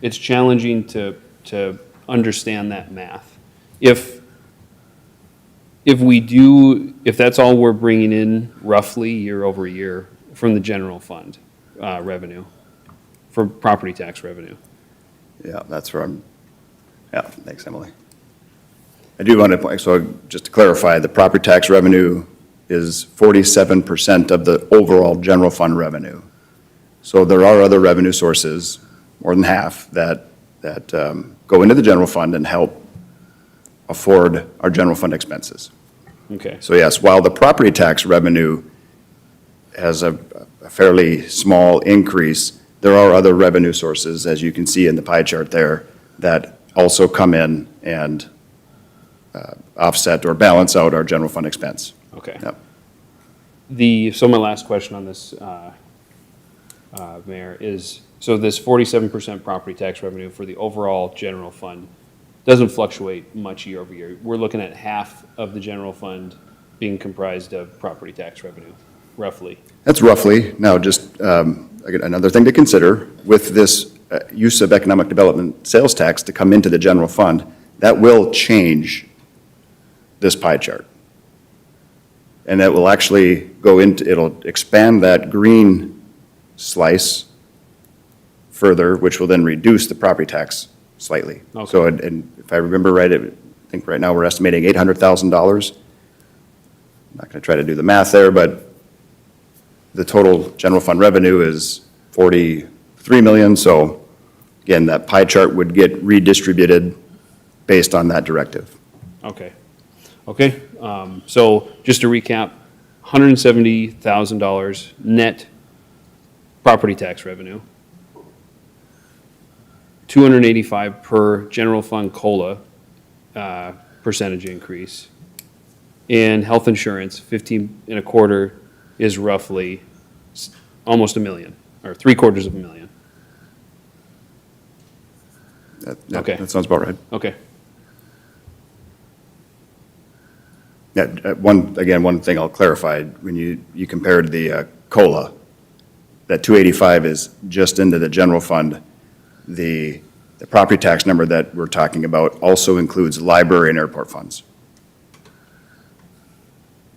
Speaker 8: It's challenging to understand that math. If that's all we're bringing in roughly year over year from the general fund revenue, for property tax revenue.
Speaker 10: Yeah, that's where thanks, Emily. I do want to point, so just to clarify, the property tax revenue is 47% of the overall general fund revenue. So there are other revenue sources, more than half, that go into the general fund and help afford our general fund expenses.
Speaker 8: Okay.
Speaker 10: So yes, while the property tax revenue has a fairly small increase. There are other revenue sources, as you can see in the pie chart there, that also come in and offset or balance out our general fund expense.
Speaker 8: Okay.
Speaker 10: Yep.
Speaker 8: So my last question on this, Mayor, is, so this 47% property tax revenue for the overall general fund doesn't fluctuate much year over year. We're looking at half of the general fund being comprised of property tax revenue, roughly.
Speaker 10: That's roughly. Now, just again, another thing to consider, with this use of economic development sales tax to come into the general fund, that will change this pie chart. And that will actually go into, it'll expand that green slice further, which will then reduce the property tax slightly.
Speaker 8: Okay.
Speaker 10: So, and if I remember right, I think right now we're estimating $800,000. I'm not going to try to do the math there, but the total general fund revenue is 43 million. So again, that pie chart would get redistributed based on that directive.
Speaker 8: Okay. Okay, so just to recap, $170,000 net property tax revenue, 285 per general fund COLA percentage increase, and health insurance, 15 and a quarter is roughly almost $1 million, or $750,000. Okay.
Speaker 10: That sounds about right.
Speaker 8: Okay,
Speaker 10: Yeah, one thing I'll clarify, when you compared the COLA, that 285 is just into the general fund. The property tax number that we're talking about also includes library and airport funds.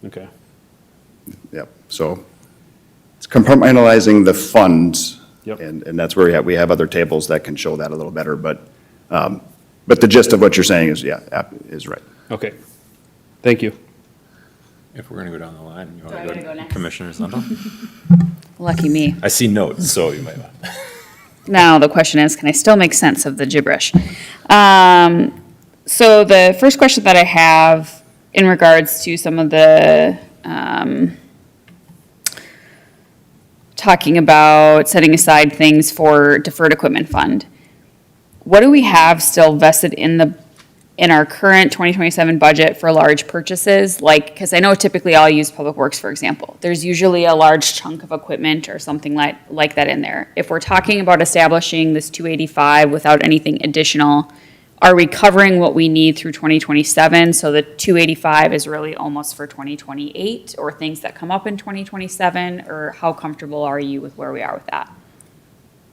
Speaker 8: okay.
Speaker 10: Yep, so it's compartmentalizing the funds.
Speaker 8: Yep.
Speaker 10: And that's where we have other tables that can show that a little better, but the gist of what you're saying is, is right.
Speaker 8: Okay, thank you.
Speaker 1: If we're going to go down the line, you
Speaker 2: Do I
Speaker 1: want to
Speaker 2: gotta
Speaker 1: go
Speaker 2: go
Speaker 1: to
Speaker 2: next?
Speaker 1: Commissioner Zundel?
Speaker 2: Lucky me.
Speaker 1: I see notes, so you might want.
Speaker 2: Now, the question is, can I still make sense of the gibberish? So the first question that I have in regards to some of the, talking about setting aside things for deferred equipment fund. What do we have still vested in our current 2027 budget for large purchases? Like, because I know typically I'll use Public Works, for example. There's usually a large chunk of equipment or something like that in there. If we're talking about establishing this 285 without anything additional, are we covering what we need through 2027? So the 285 is really almost for 2028 or things that come up in 2027? Or how comfortable are you with where we are with that?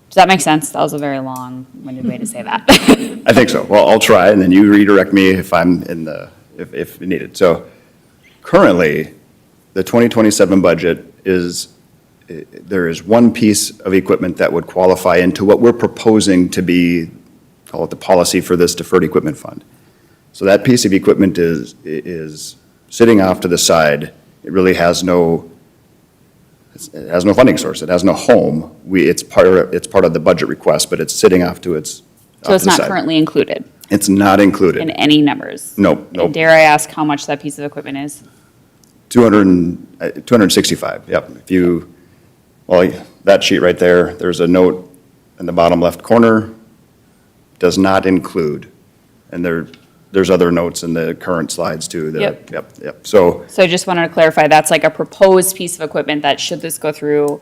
Speaker 2: Does that make sense? That was a very long-winded way to say that.
Speaker 10: I think so. Well, I'll try, and then you redirect me if I'm if needed. So currently, the 2027 budget there is one piece of equipment that would qualify into what we're proposing to be, call it the policy for this deferred equipment fund. So that piece of equipment is sitting off to the side. It really has no funding source. It has no home. It's part of the budget request, but it's sitting off to its
Speaker 2: So it's not currently included
Speaker 10: It's not included.
Speaker 2: in any numbers?
Speaker 10: Nope,
Speaker 2: And
Speaker 10: nope.
Speaker 2: dare I ask how much that piece of equipment is?
Speaker 10: 265, yep. That sheet right there, there's a note in the bottom left corner, does not include. And there's other notes in the current slides too.
Speaker 2: Yep.
Speaker 10: Yep. So
Speaker 2: So I just wanted to clarify, that's like a proposed piece of equipment that should this go through,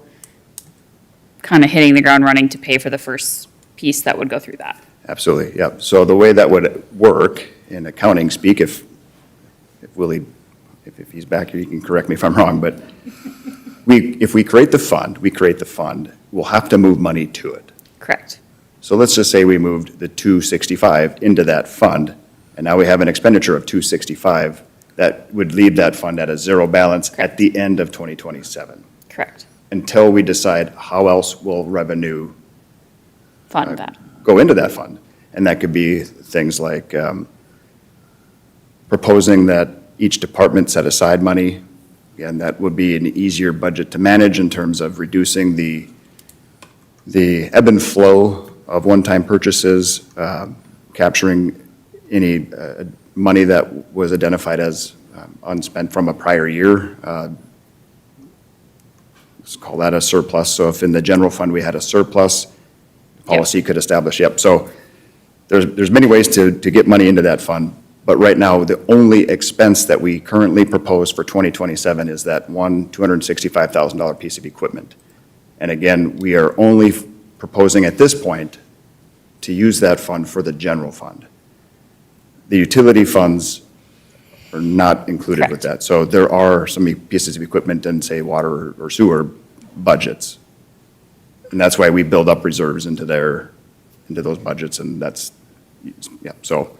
Speaker 2: kind of hitting the ground running to pay for the first piece that would go through that?
Speaker 10: absolutely, yep. So the way that would work in accounting speak, if Willie, if he's back here, he can correct me if I'm wrong, but if we create the fund, we'll have to move money to it.
Speaker 2: Correct.
Speaker 10: So let's just say we moved the 265 into that fund, and now we have an expenditure of 265. That would leave that fund at a zero balance at the end of 2027,
Speaker 2: Correct.
Speaker 10: until we decide how else will revenue
Speaker 2: Fund that.
Speaker 10: go into that fund. And that could be things like proposing that each department set aside money. Again, that would be an easier budget to manage in terms of reducing the ebb and flow of one-time purchases, capturing any money that was identified as unspent from a prior year. let's call that a surplus. So if in the general fund we had a surplus, policy could establish, yep. So there's many ways to get money into that fund. But right now, the only expense that we currently propose for 2027 is that one $265,000 piece of equipment. And again, we are only proposing at this point to use that fund for the general fund. The utility funds are not included with that. So there are some pieces of equipment in, say, water or sewer budgets. And that's why we build up reserves into those budgets, and that's, yeah, so,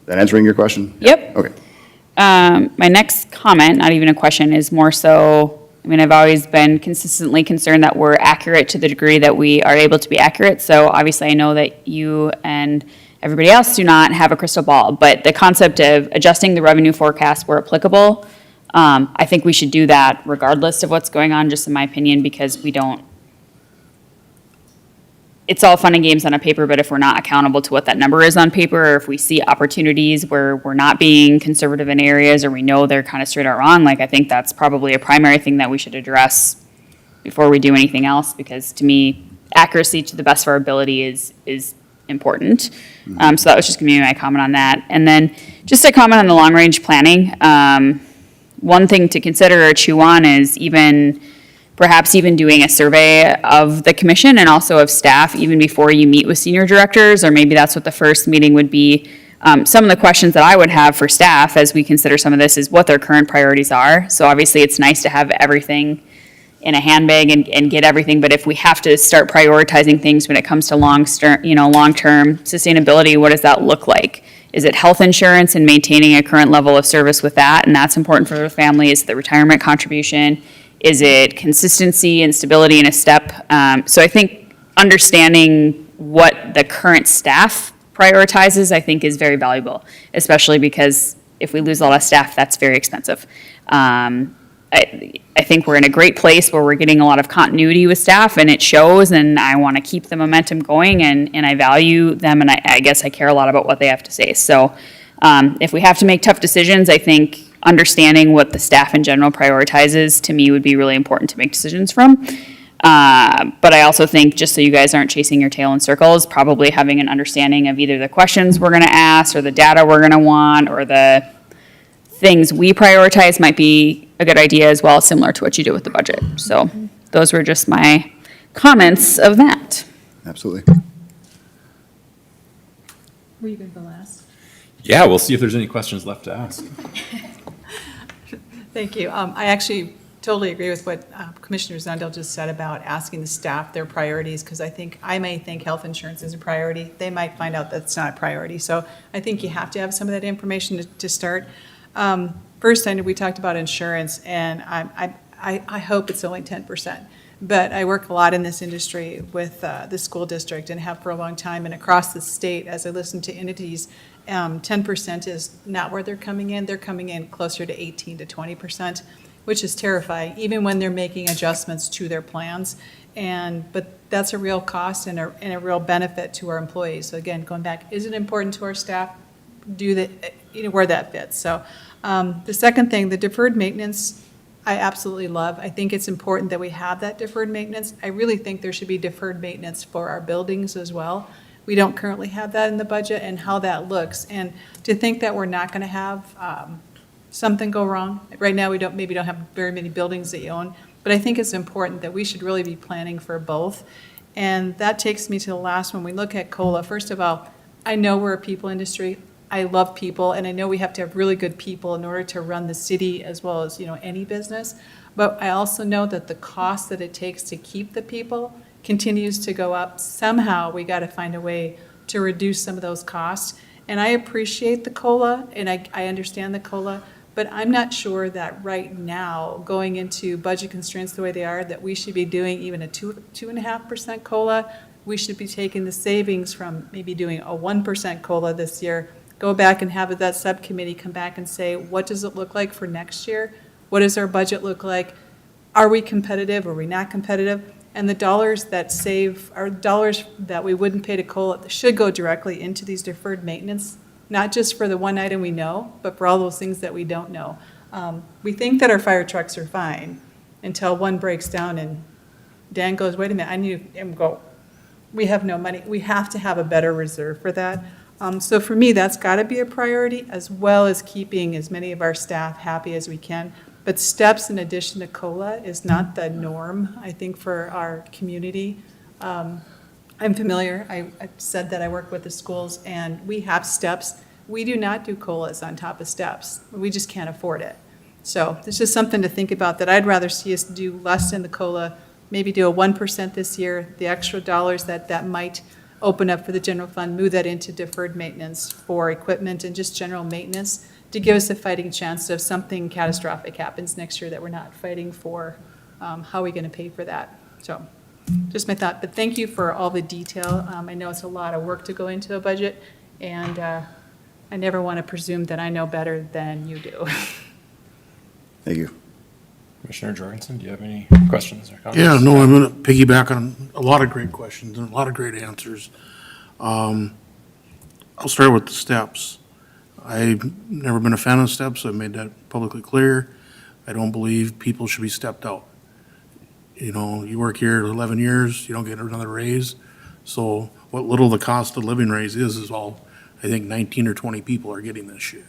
Speaker 10: that answering your question?
Speaker 2: Yep.
Speaker 10: Okay.
Speaker 2: My next comment, not even a question, is more so, I mean, I've always been consistently concerned that we're accurate to the degree that we are able to be accurate. So obviously, I know that you and everybody else do not have a crystal ball, but the concept of adjusting the revenue forecast where applicable, I think we should do that regardless of what's going on, just in my opinion, because we don't, it's all fun and games on a paper, but if we're not accountable to what that number is on paper, or if we see opportunities where we're not being conservative in areas, or we know they're kind of straight out wrong, like, I think that's probably a primary thing that we should address before we do anything else, because to me, accuracy to the best of our ability is important. So that was just gonna be my comment on that. And then just a comment on the long-range planning. One thing to consider or chew on is perhaps even doing a survey of the commission and also of staff even before you meet with senior directors, or maybe that's what the first meeting would be. Some of the questions that I would have for staff as we consider some of this is what their current priorities are. So obviously it's nice to have everything in a handbag and get everything, but if we have to start prioritizing things when it comes to long-term sustainability, what does that look like? Is it health insurance and maintaining a current level of service with that? And that's important for the family. Is the retirement contribution? Is it consistency and stability in a step? So I think understanding what the current staff prioritizes, I think, is very valuable, especially because if we lose a lot of staff, that's very expensive. I think we're in a great place where we're getting a lot of continuity with staff, and it shows, and I want to keep the momentum going, and I value them, and I guess I care a lot about what they have to say. So if we have to make tough decisions, I think understanding what the staff in general prioritizes, to me, would be really important to make decisions from. But I also think, just so you guys aren't chasing your tail in circles, probably having an understanding of either the questions we're going to ask, or the data we're going to want, or the things we prioritize might be a good idea as well, similar to what you do with the budget. So those were just my comments of that.
Speaker 10: Absolutely.
Speaker 9: Were you going to go last?
Speaker 1: Yeah, we'll see if there's any questions left to ask.
Speaker 9: Thank you. I actually totally agree with what Commissioner Zundel just said about asking the staff their priorities, because I may think health insurance is a priority. They might find out that's not a priority. So I think you have to have some of that information to start. First, I know we talked about insurance, and I hope it's only 10%. But I work a lot in this industry with the school district and have for a long time, and across the state, as I listen to entities, 10% is not where they're coming in. They're coming in closer to 18 to 20%, which is terrifying, even when they're making adjustments to their plans. But that's a real cost and a real benefit to our employees. So again, going back, is it important to our staff? Where that fits. So the second thing, the deferred maintenance, I absolutely love. I think it's important that we have that deferred maintenance. I really think there should be deferred maintenance for our buildings as well. We don't currently have that in the budget, and how that looks. And to think that we're not going to have something go wrong. Right now, we maybe don't have very many buildings that you own, but I think it's important that we should really be planning for both. And that takes me to the last one. We look at COLA. First of all, I know we're a people industry. I love people, and I know we have to have really good people in order to run the city as well as, any business. But I also know that the cost that it takes to keep the people continues to go up. Somehow, we got to find a way to reduce some of those costs. And I appreciate the COLA, and I understand the COLA, but I'm not sure that right now, going into budget constraints the way they are, that we should be doing even a 2.5% COLA. We should be taking the savings from maybe doing a 1% COLA this year, go back and have that subcommittee come back and say, what does it look like for next year? What does our budget look like? Are we competitive? Are we not competitive? And the dollars that save are dollars that we wouldn't pay to COLA should go directly into these deferred maintenance, not just for the one item we know, but for all those things that we don't know. We think that our fire trucks are fine, until one breaks down and Dan goes, wait a minute, I need to, and go, we have no money. We have to have a better reserve for that. So for me, that's got to be a priority, as well as keeping as many of our staff happy as we can. But steps in addition to COLA is not the norm, I think, for our community. I'm familiar, I said that I work with the schools, and we have steps. We do not do COLAs on top of steps. We just can't afford it. So it's just something to think about, that I'd rather see us do less in the COLA, maybe do a 1% this year, the extra dollars that might open up for the general fund, move that into deferred maintenance for equipment and just general maintenance to give us a fighting chance if something catastrophic happens next year, that we're not fighting for how are we going to pay for that. So just my thought, but thank you for all the detail. I know it's a lot of work to go into a budget, and I never want to presume that I know better than you do.
Speaker 10: Thank you.
Speaker 1: Commissioner Jorgensen, do you have any questions or comments?
Speaker 4: Yeah, no, I'm going to piggyback on a lot of great questions and a lot of great answers. I'll start with the steps. I've never been a fan of steps. I've made that publicly clear. I don't believe people should be stepped out. You know, you work here 11 years, you don't get another raise. So what little the cost of living raise is all, I think 19 or 20 people are getting this year.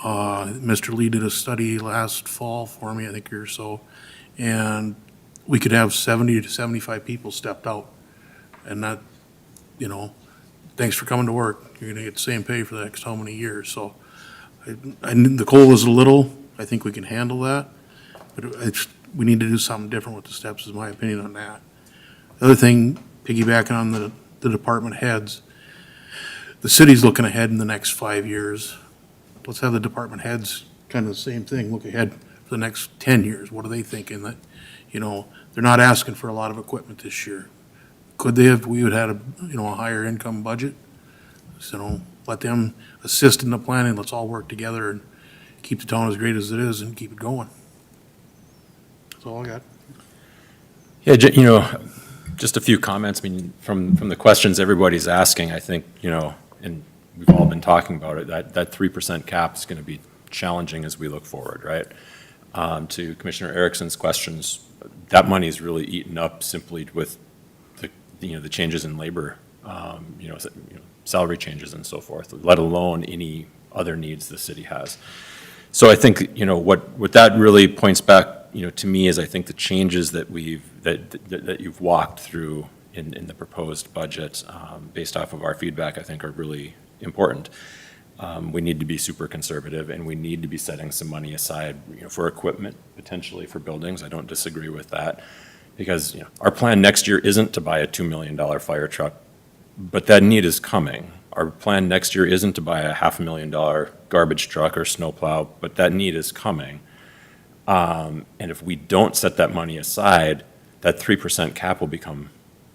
Speaker 4: Mr. Lee did a study last fall for me, I think, or so, and we could have 70 to 75 people stepped out. And that, you know, thanks for coming to work. You're gonna get the same pay for the next how many years. So the COLA is a little, I think we can handle that, but we need to do something different with the steps, is my opinion on that. The other thing, piggybacking on the department heads, the city's looking ahead in the next 5 years. Let's have the department heads kind of the same thing, look ahead for the next 10 years. What are they thinking? That, you know, they're not asking for a lot of equipment this year. Could they have, we would have, a higher income budget? So let them assist in the planning. Let's all work together and keep the town as great as it is and keep it going. That's all I got.
Speaker 1: Yeah, just a few comments. I mean, from the questions everybody's asking, I think, and we've all been talking about it, that 3% cap is going to be challenging as we look forward, right? To Commissioner Erickson's questions, that money is really eaten up simply with the changes in labor, salary changes and so forth, let alone any other needs the city has. So I think, what that really points back, to me is I think the changes that that you've walked through in the proposed budget, based off of our feedback, I think are really important. We need to be super conservative, and we need to be setting some money aside, for equipment, potentially for buildings. I don't disagree with that, because, our plan next year isn't to buy a $2 million fire truck, but that need is coming. Our plan next year isn't to buy a $500,000 garbage truck or snowplow, but that need is coming. And if we don't set that money aside, that 3% cap will become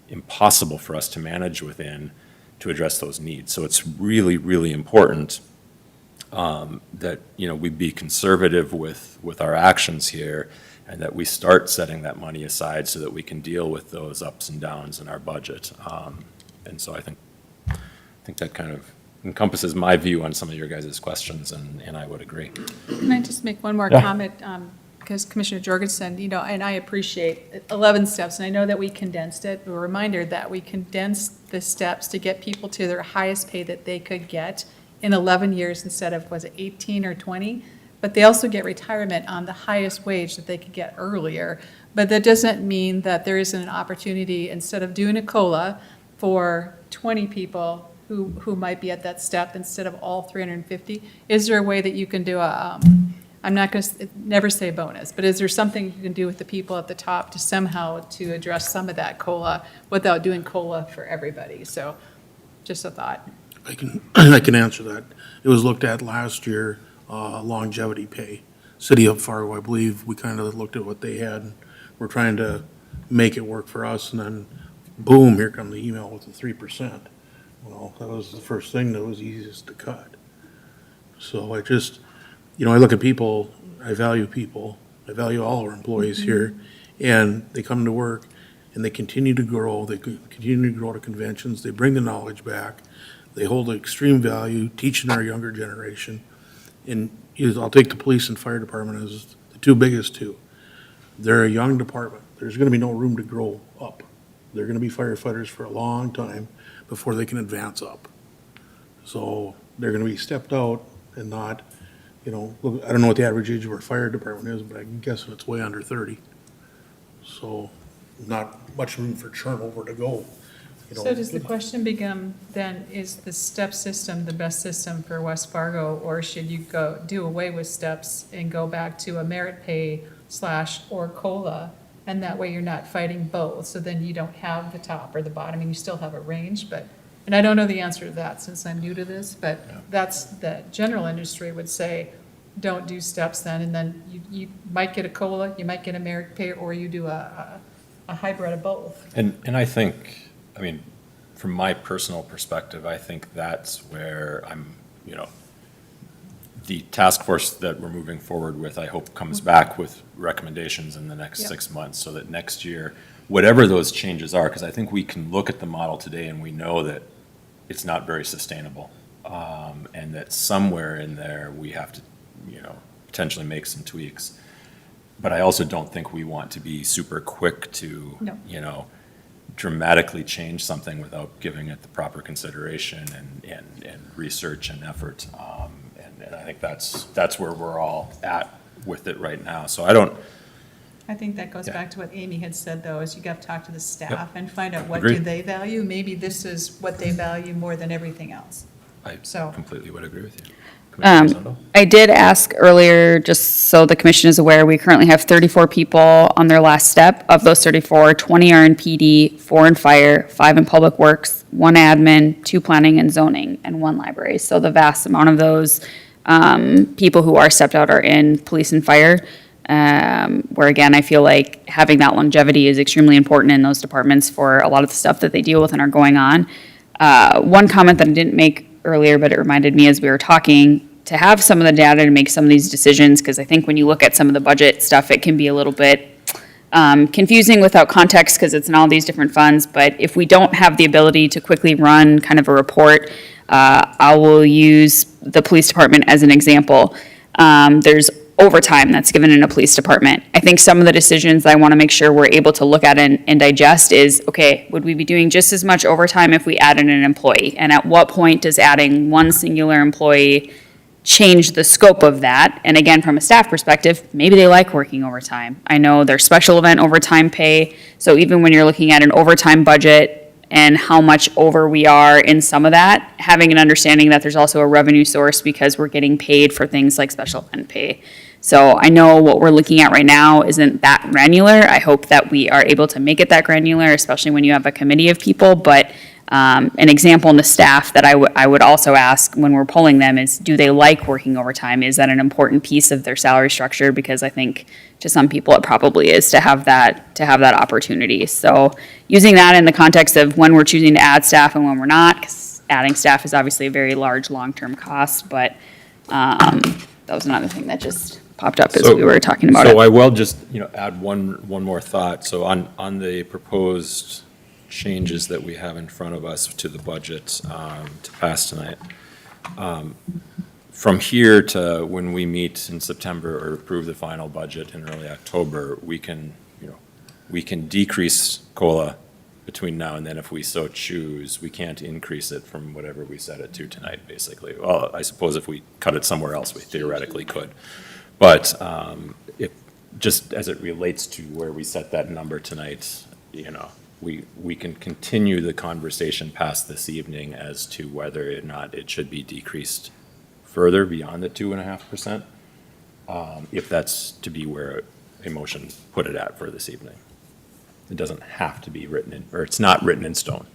Speaker 1: impossible for us to manage within to address those needs. So it's really, really important that, we be conservative with our actions here, and that we start setting that money aside so that we can deal with those ups and downs in our budget. And so I think that kind of encompasses my view on some of your guys' questions, and I would agree.
Speaker 9: Can I just make one more
Speaker 1: Yeah.
Speaker 9: comment? Because Commissioner Jorgensen, and I appreciate 11 steps, and I know that we condensed it. A reminder that we condensed the steps to get people to their highest pay that they could get in 11 years instead of, was it 18 or 20? But they also get retirement on the highest wage that they could get earlier. But that doesn't mean that there isn't an opportunity, instead of doing a COLA for 20 people who might be at that step instead of all 350, is there a way that you can do I'm not going to never say bonus, but is there something you can do with the people at the top to somehow to address some of that COLA without doing COLA for everybody? So just a thought.
Speaker 4: I can answer that. It was looked at last year, longevity pay. City of Fargo, I believe, we kind of looked at what they had. We're trying to make it work for us, and then boom, here come the email with the 3%. Well, that was the first thing that was easiest to cut. So I just, I look at people, I value people, I value all our employees here, and they come to work, and they continue to grow, they continue to grow to conventions, they bring the knowledge back, they hold extreme value, teaching our younger generation. And I'll take the police and fire department as the two biggest two. They're a young department. There's gonna be no room to grow up. They're gonna be firefighters for a long time before they can advance up. So they're gonna be stepped out and not, look, I don't know what the average age of our fire department is, but I'm guessing it's way under 30. So not much room for turnover to go.
Speaker 9: So does the question become then, is the step system the best system for West Fargo? Or should you do away with steps and go back to a merit pay / or COLA? And that way you're not fighting both. So then you don't have the top or the bottom and you still have a range, and I don't know the answer to that since I'm new to this, but that's the general industry would say, don't do steps then. And then you might get a COLA, you might get a merit pay, or you do a hybrid of both.
Speaker 1: And I think, from my personal perspective, I think that's where the task force that we're moving forward with, I hope comes back with recommendations in the next
Speaker 9: Yep.
Speaker 1: 6 months, so that next year, whatever those changes are, because I think we can look at the model today and we know that it's not very sustainable. And that somewhere in there, we have to, potentially make some tweaks. But I also don't think we want to be super quick to,
Speaker 9: No.
Speaker 1: Dramatically change something without giving it the proper consideration and research and effort. And I think that's where we're all at with it right now. So
Speaker 9: I think that goes
Speaker 1: Yeah.
Speaker 9: back to what Amy had said, though, is you got to talk to the staff and find out what
Speaker 1: Agreed.
Speaker 9: do they value. Maybe this is what they value more than everything else.
Speaker 1: I
Speaker 9: So-
Speaker 1: completely would agree with you. Commissioner Sundell?
Speaker 2: I did ask earlier, just so the commission is aware, we currently have 34 people on their last step. Of those 34, 20 are in PD, 4 in fire, 5 in public works, 1 admin, 2 planning and zoning, and 1 library. So the vast amount of those people who are stepped out are in police and fire, where again, I feel like having that longevity is extremely important in those departments for a lot of the stuff that they deal with and are going on. One comment that I didn't make earlier, but it reminded me as we were talking, to have some of the data to make some of these decisions, because I think when you look at some of the budget stuff, it can be a little bit confusing without context, because it's in all these different funds. But if we don't have the ability to quickly run kind of a report, I will use the police department as an example. There's overtime that's given in a police department. I think some of the decisions I want to make sure we're able to look at and digest is, okay, would we be doing just as much overtime if we added an employee? And at what point does adding one singular employee change the scope of that? And again, from a staff perspective, maybe they like working overtime. I know there's special event overtime pay. So even when you're looking at an overtime budget and how much over we are in some of that, having an understanding that there's also a revenue source because we're getting paid for things like special event pay. So I know what we're looking at right now isn't that granular. I hope that we are able to make it that granular, especially when you have a committee of people. But an example in the staff that I would also ask when we're polling them is, do they like working overtime? Is that an important piece of their salary structure? Because I think to some people it probably is to have that opportunity. So using that in the context of when we're choosing to add staff and when we're not, because adding staff is obviously a very large long-term cost. But that was another thing that just popped up as we were talking about
Speaker 1: So
Speaker 2: it.
Speaker 1: I will just, add one more thought. So on the proposed changes that we have in front of us to the budget to pass tonight, from here to when we meet in September or approve the final budget in early October, we can decrease COLA between now and then if we so choose. We can't increase it from whatever we set it to tonight, basically. Well, I suppose if we cut it somewhere else, we theoretically could. But just as it relates to where we set that number tonight, we can continue the conversation past this evening as to whether or not it should be decreased further beyond the 2.5%, if that's to be where a motion put it at for this evening. It doesn't have to be written in, or it's not written in stone.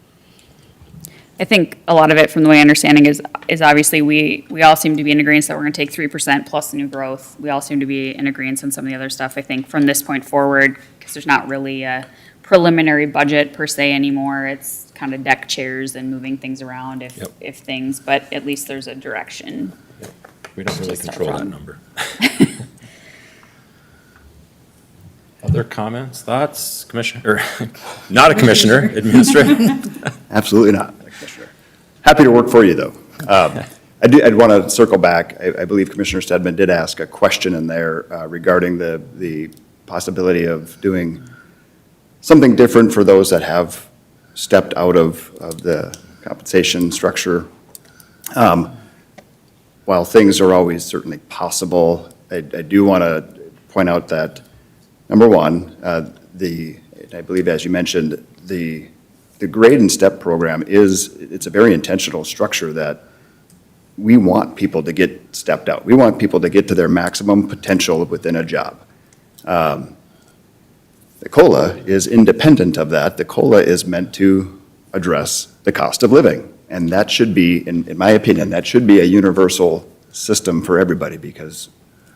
Speaker 2: I think a lot of it, from the way I understanding, is obviously we all seem to be in agreement that we're going to take 3% plus the new growth. We all seem to be in agreement on some of the other stuff. I think from this point forward, because there's not really a preliminary budget per se anymore. It's kind of deck chairs and moving things around if things, but at least there's a direction.
Speaker 1: We don't really
Speaker 2: Just start
Speaker 1: control that
Speaker 2: from.
Speaker 1: number. Other comments, thoughts, Commissioner, or not a commissioner, administrator?
Speaker 10: Absolutely not, Commissioner. Happy to work for you, though. I'd want to circle back. I believe Commissioner Stedman did ask a question in there regarding the possibility of doing something different for those that have stepped out of the compensation structure. While things are always certainly possible, I do want to point out that, number one, I believe as you mentioned, the grade and step program it's a very intentional structure that we want people to get stepped out. We want people to get to their maximum potential within a job. The COLA is independent of that. The COLA is meant to address the cost of living. And that should be, in my opinion, that should be a universal system for everybody because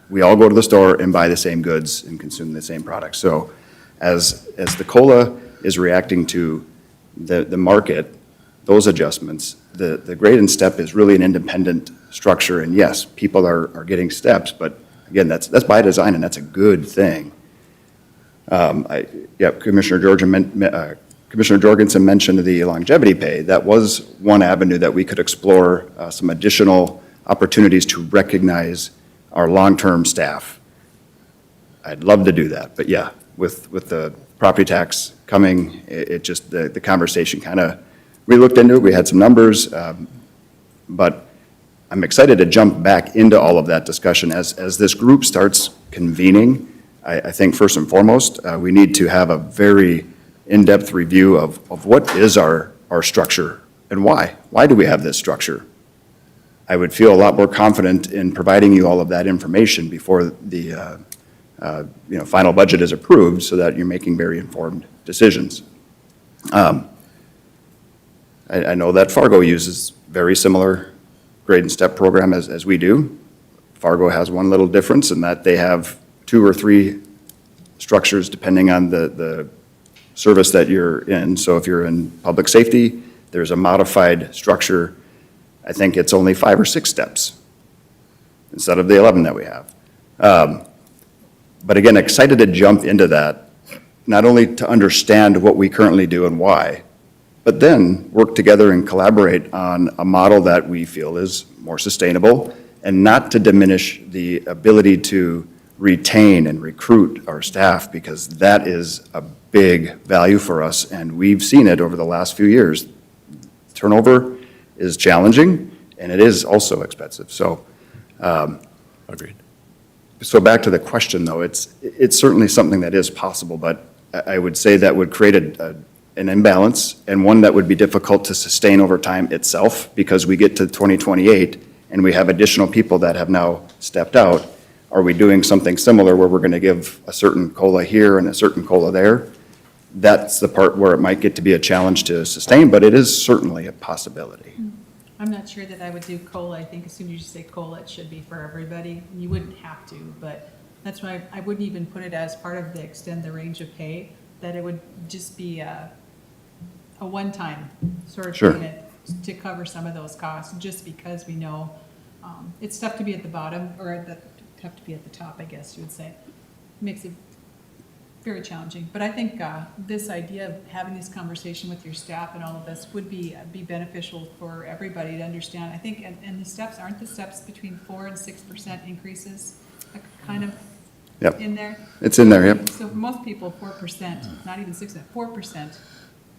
Speaker 10: we all go to the store and buy the same goods and consume the same products. So as the COLA is reacting to the market, those adjustments, the grade and step is really an independent structure. And yes, people are getting steps, but again, that's by design and that's a good thing. Commissioner Jorgensen mentioned the longevity pay. That was one avenue that we could explore some additional opportunities to recognize our long-term staff. I'd love to do that, but yeah, with the property tax coming, it just, the conversation kind of, we looked into it, we had some numbers, but I'm excited to jump back into all of that discussion as this group starts convening. I think first and foremost, we need to have a very in-depth review of what is our structure and why. Why do we have this structure? I would feel a lot more confident in providing you all of that information before the final budget is approved so that you're making very informed decisions. I know that Fargo uses very similar grade and step program as we do. Fargo has one little difference in that they have 2 or 3 structures depending on the service that you're in. So if you're in public safety, there's a modified structure. I think it's only 5 or 6 steps instead of the 11 that we have. But again, excited to jump into that, not only to understand what we currently do and why, but then work together and collaborate on a model that we feel is more sustainable and not to diminish the ability to retain and recruit our staff because that is a big value for us and we've seen it over the last few years. Turnover is challenging and it is also expensive. So,
Speaker 1: Agreed.
Speaker 10: So back to the question though, it's certainly something that is possible, but I would say that would create an imbalance and one that would be difficult to sustain over time itself because we get to 2028 and we have additional people that have now stepped out. Are we doing something similar where we're going to give a certain COLA here and a certain COLA there? That's the part where it might get to be a challenge to sustain, but it is certainly a possibility.
Speaker 9: I'm not sure that I would do COLA. I think as soon as you say COLA, it should be for everybody. You wouldn't have to, but that's why I wouldn't even put it as part of the extend the range of pay, that it would just be a one-time sort of
Speaker 10: Sure.
Speaker 9: payment to cover some of those costs, just because we know it's tough to be at the bottom, or tough to be at the top, I guess you would say. Makes it very challenging. But I think this idea of having this conversation with your staff and all of this would be beneficial for everybody to understand. I think, and the steps, aren't the steps between 4% and 6% increases kind of
Speaker 10: Yep.
Speaker 9: in there?
Speaker 10: It's in there, yep.
Speaker 9: So for most people, 4%, not even 6%, 4%.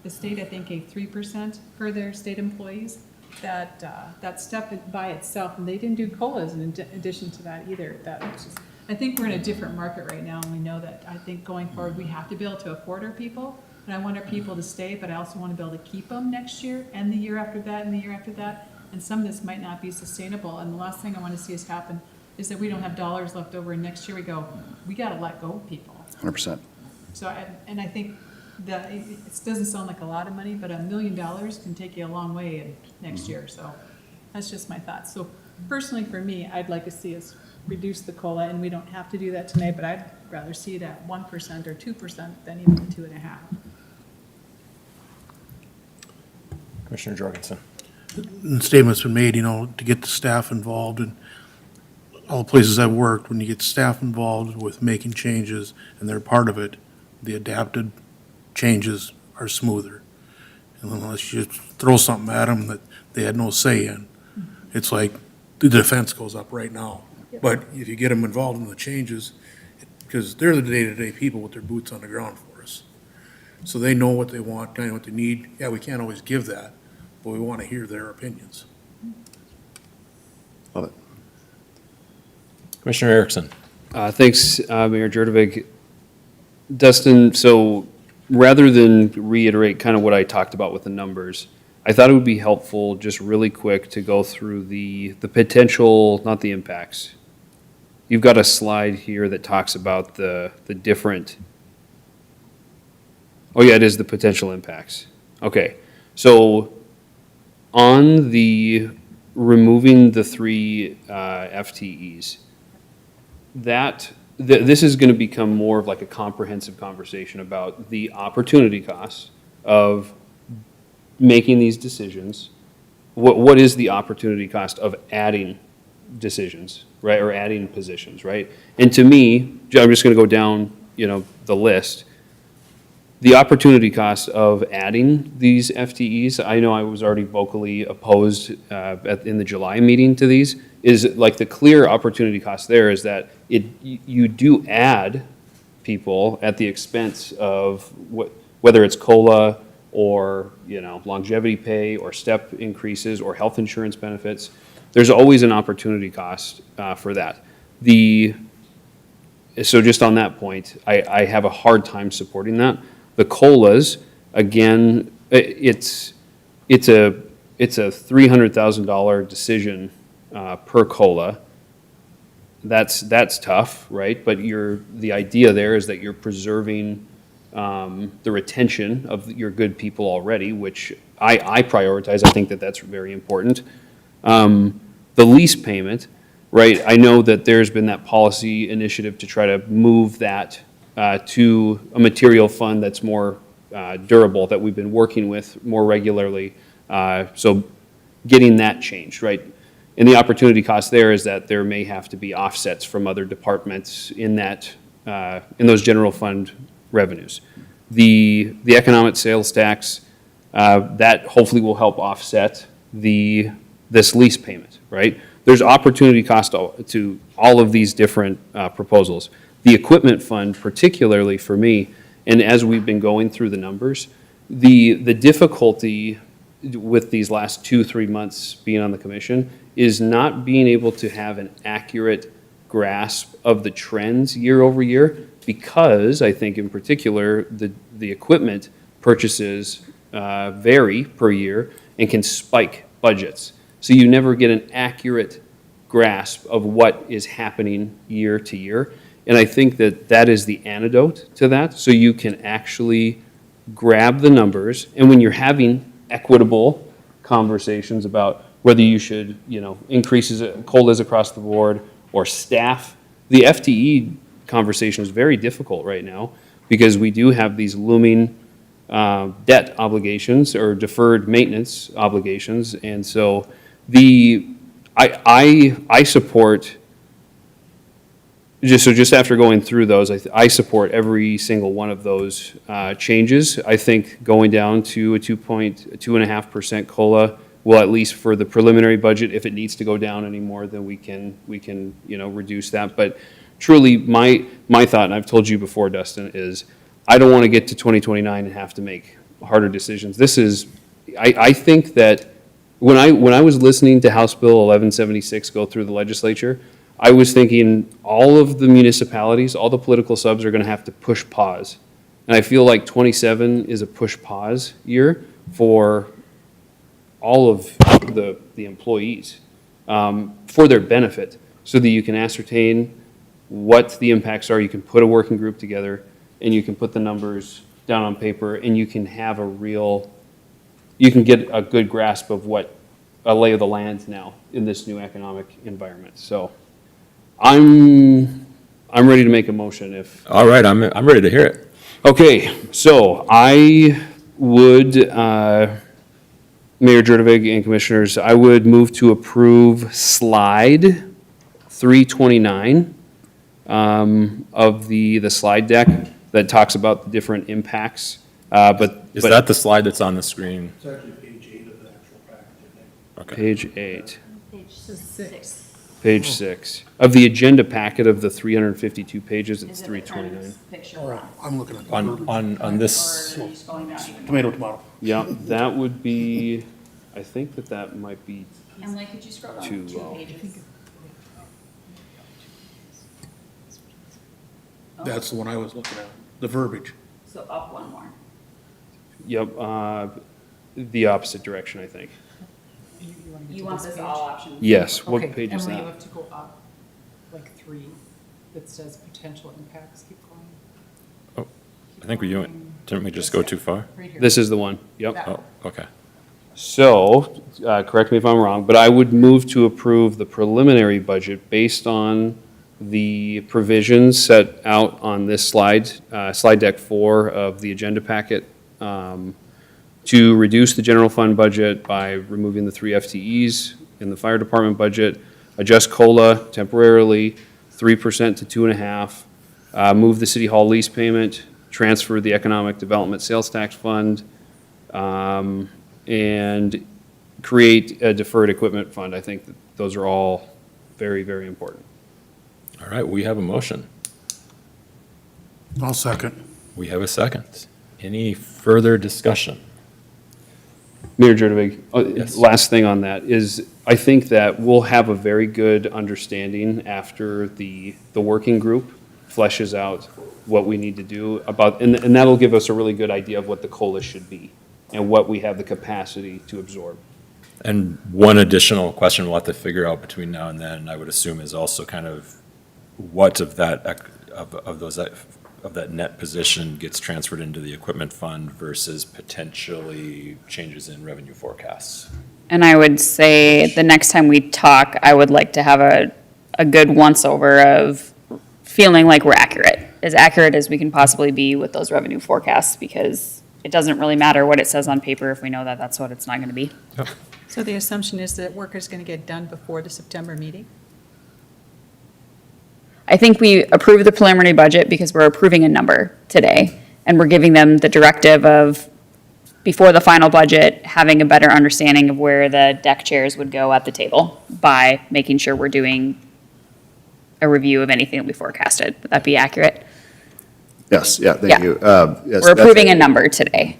Speaker 9: The state, I think, gave 3% for their state employees. That step by itself, and they didn't do COLAs in addition to that either. I think we're in a different market right now, and we know that. I think going forward, we have to be able to afford our people, and I want our people to stay, but I also want to be able to keep them next year, and the year after that, and the year after that, and some of this might not be sustainable, and the last thing I want to see us happen is that we don't have dollars left over, and next year we go, we got to let go of people.
Speaker 10: 100%.
Speaker 9: So, I think that it doesn't sound like a lot of money, but $1 million can take you a long way in next year. So that's just my thoughts. So personally for me, I'd like to see us reduce the COLA, and we don't have to do that tonight, but I'd rather see it at 1% or 2% than even 2.5%.
Speaker 1: Commissioner Jorgensen.
Speaker 4: The statement's been made, to get the staff involved in all the places I've worked, when you get staff involved with making changes and they're part of it, the adapted changes are smoother. And unless you throw something at them that they had no say in, it's like the defense goes up right now. But if you get them involved in the changes, it because they're the day-to-day people with their boots on the ground for us. So they know what they want, kind of what they need. Yeah, we can't always give that, but we want to hear their opinions.
Speaker 10: Love it.
Speaker 1: Commissioner Erickson.
Speaker 8: Thanks, Mayor Jurdevig. Dustin, so rather than reiterate kind of what I talked about with the numbers, I thought it would be helpful, just really quick, to go through the potential, not the impacts. You've got a slide here that talks about the different, oh yeah, it is the potential impacts. Okay, so on the removing the 3 FTEs, this is going to become more of like a comprehensive conversation about the opportunity costs of making these decisions. What is the opportunity cost of adding decisions, right, or adding positions, right? And to me, I'm just going to go down, the list. The opportunity cost of adding these FTEs, I know I was already vocally opposed in the July meeting to these, is like the clear opportunity cost there is that you do add people at the expense of whether it's COLA or, longevity pay or step increases or health insurance benefits. There's always an opportunity cost for that. So just on that point, I have a hard time supporting that. The COLAs, again, it's a $300,000 decision per COLA. That's tough, right? But the idea there is that you're preserving the retention of your good people already, which I prioritize. I think that's very important. The lease payment, right? I know that there's been that policy initiative to try to move that to a material fund that's more durable, that we've been working with more regularly. So getting that changed, right? And the opportunity cost there is that there may have to be offsets from other departments in those general fund revenues. The economic sales tax, that hopefully will help offset this lease payment, right? There's opportunity cost to all of these different proposals. The equipment fund, particularly for me, and as we've been going through the numbers, the difficulty with these last 2-3 months being on the commission is not being able to have an accurate grasp of the trends year over year, because I think in particular the equipment purchases vary per year and can spike budgets. So you never get an accurate grasp of what is happening year to year. And I think that is the antidote to that, so you can actually grab the numbers, and when you're having equitable conversations about whether you should, increases COLAs across the board or staff, the FTE conversation is very difficult right now because we do have these looming debt obligations or deferred maintenance obligations, and so I support. Just after going through those, I support every single one of those changes. I think going down to a 2.5% COLA will, at least for the preliminary budget, if it needs to go down anymore, then we can reduce that. But truly, my thought, and I've told you before, Dustin, is I don't want to get to 2029 and have to make harder decisions. I think that when I was listening to House Bill 1176 go through the legislature, I was thinking all of the municipalities, all the political subs are going to have to push pause. And I feel like 27 is a push pause year for all of the employees for their benefit, so that you can ascertain what the impacts are. You can put a working group together and you can put the numbers down on paper, and you can have you can get a good grasp of what a lay of the land now in this new economic environment. So I'm ready to make a motion if.
Speaker 1: All right, I'm ready to hear it.
Speaker 8: Okay, so I would, Mayor Jurdevig and Commissioners, I would move to approve slide 329 of the slide deck that talks about the different impacts.
Speaker 1: Is that the slide that's on the screen?
Speaker 4: It's actually page 8 of the actual package, I think.
Speaker 1: Okay.
Speaker 8: Page 8.
Speaker 9: Page 6.
Speaker 8: Page 6. Of the agenda packet of the 352 pages, it's 329.
Speaker 4: I'm looking at the
Speaker 1: On this,
Speaker 4: tomato.
Speaker 8: Yeah, that would be, I think that might be
Speaker 2: Emily, could you scroll down
Speaker 8: too
Speaker 2: two
Speaker 8: low.
Speaker 2: pages?
Speaker 4: That's the one I was looking at, the verbiage.
Speaker 2: So up one more.
Speaker 8: Yep, the opposite direction, I think.
Speaker 2: You want this all options?
Speaker 8: Yes, what
Speaker 11: Okay,
Speaker 8: page is
Speaker 11: Emily, you
Speaker 8: that?
Speaker 11: have to go up, like 3, that says potential impacts, keep going.
Speaker 1: I think didn't we just go too far?
Speaker 11: Right here.
Speaker 8: This is the one, yep.
Speaker 11: That
Speaker 1: Oh, okay.
Speaker 8: So, correct me if I'm wrong, but I would move to approve the preliminary budget based on the provisions set out on this slide, slide deck 4 of the agenda packet, to reduce the general fund budget by removing the 3 FTEs in the fire department budget, adjust COLA temporarily 3% to 2.5%, move the city hall lease payment, transfer the economic development sales tax fund, and create a deferred equipment fund. I think that those are all very, very important.
Speaker 1: All right, we have a motion.
Speaker 4: I'll second.
Speaker 1: We have a second. Any further discussion?
Speaker 8: Mayor Jurdevig,
Speaker 1: Yes.
Speaker 8: last thing on that is, I think that we'll have a very good understanding after the working group fleshes out what we need to do about, and that'll give us a really good idea of what the COLA should be and what we have the capacity to absorb.
Speaker 1: And one additional question we'll have to figure out between now and then, I would assume, is also kind of what of that, of that net position gets transferred into the equipment fund versus potentially changes in revenue forecasts.
Speaker 2: And I would say the next time we talk, I would like to have a good once-over of feeling like we're as accurate as we can possibly be with those revenue forecasts, because it doesn't really matter what it says on paper if we know that that's what it's not going to be.
Speaker 9: So the assumption is that work is going to get done before the September meeting?
Speaker 2: I think we approve the preliminary budget because we're approving a number today, and we're giving them the directive of, before the final budget, having a better understanding of where the deck chairs would go at the table by making sure we're doing a review of anything that we forecasted. Would that be accurate?
Speaker 10: Yes, yeah, thank
Speaker 2: Yeah.
Speaker 10: you. Yes,
Speaker 2: We're
Speaker 10: that's-
Speaker 2: approving a number today.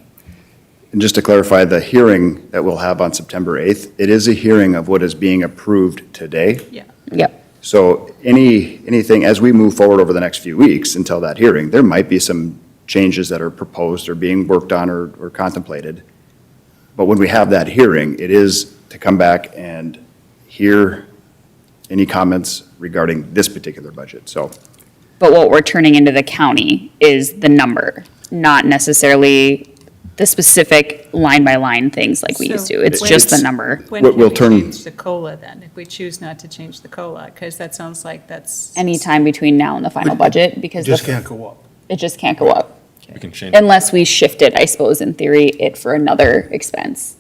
Speaker 10: And just to clarify, the hearing that we'll have on September 8th, it is a hearing of what is being approved today.
Speaker 9: Yeah.
Speaker 2: Yep.
Speaker 10: So anything, as we move forward over the next few weeks until that hearing, there might be some changes that are proposed or being worked on or contemplated. But when we have that hearing, it is to come back and hear any comments regarding this particular budget. So,
Speaker 2: But what we're turning into the county is the number, not necessarily the specific line-by-line things like we used to. It's
Speaker 9: So
Speaker 2: just the
Speaker 10: it's-
Speaker 2: number.
Speaker 9: When
Speaker 10: We'll
Speaker 9: can we
Speaker 10: turn-
Speaker 9: change the COLA then, if we choose not to change the COLA? Because that sounds like that's.
Speaker 2: Anytime between now and the final budget, because
Speaker 4: Just can't go up.
Speaker 2: it just can't go up.
Speaker 1: We can change.
Speaker 2: Unless we shift it, I suppose, in theory, it for another expense.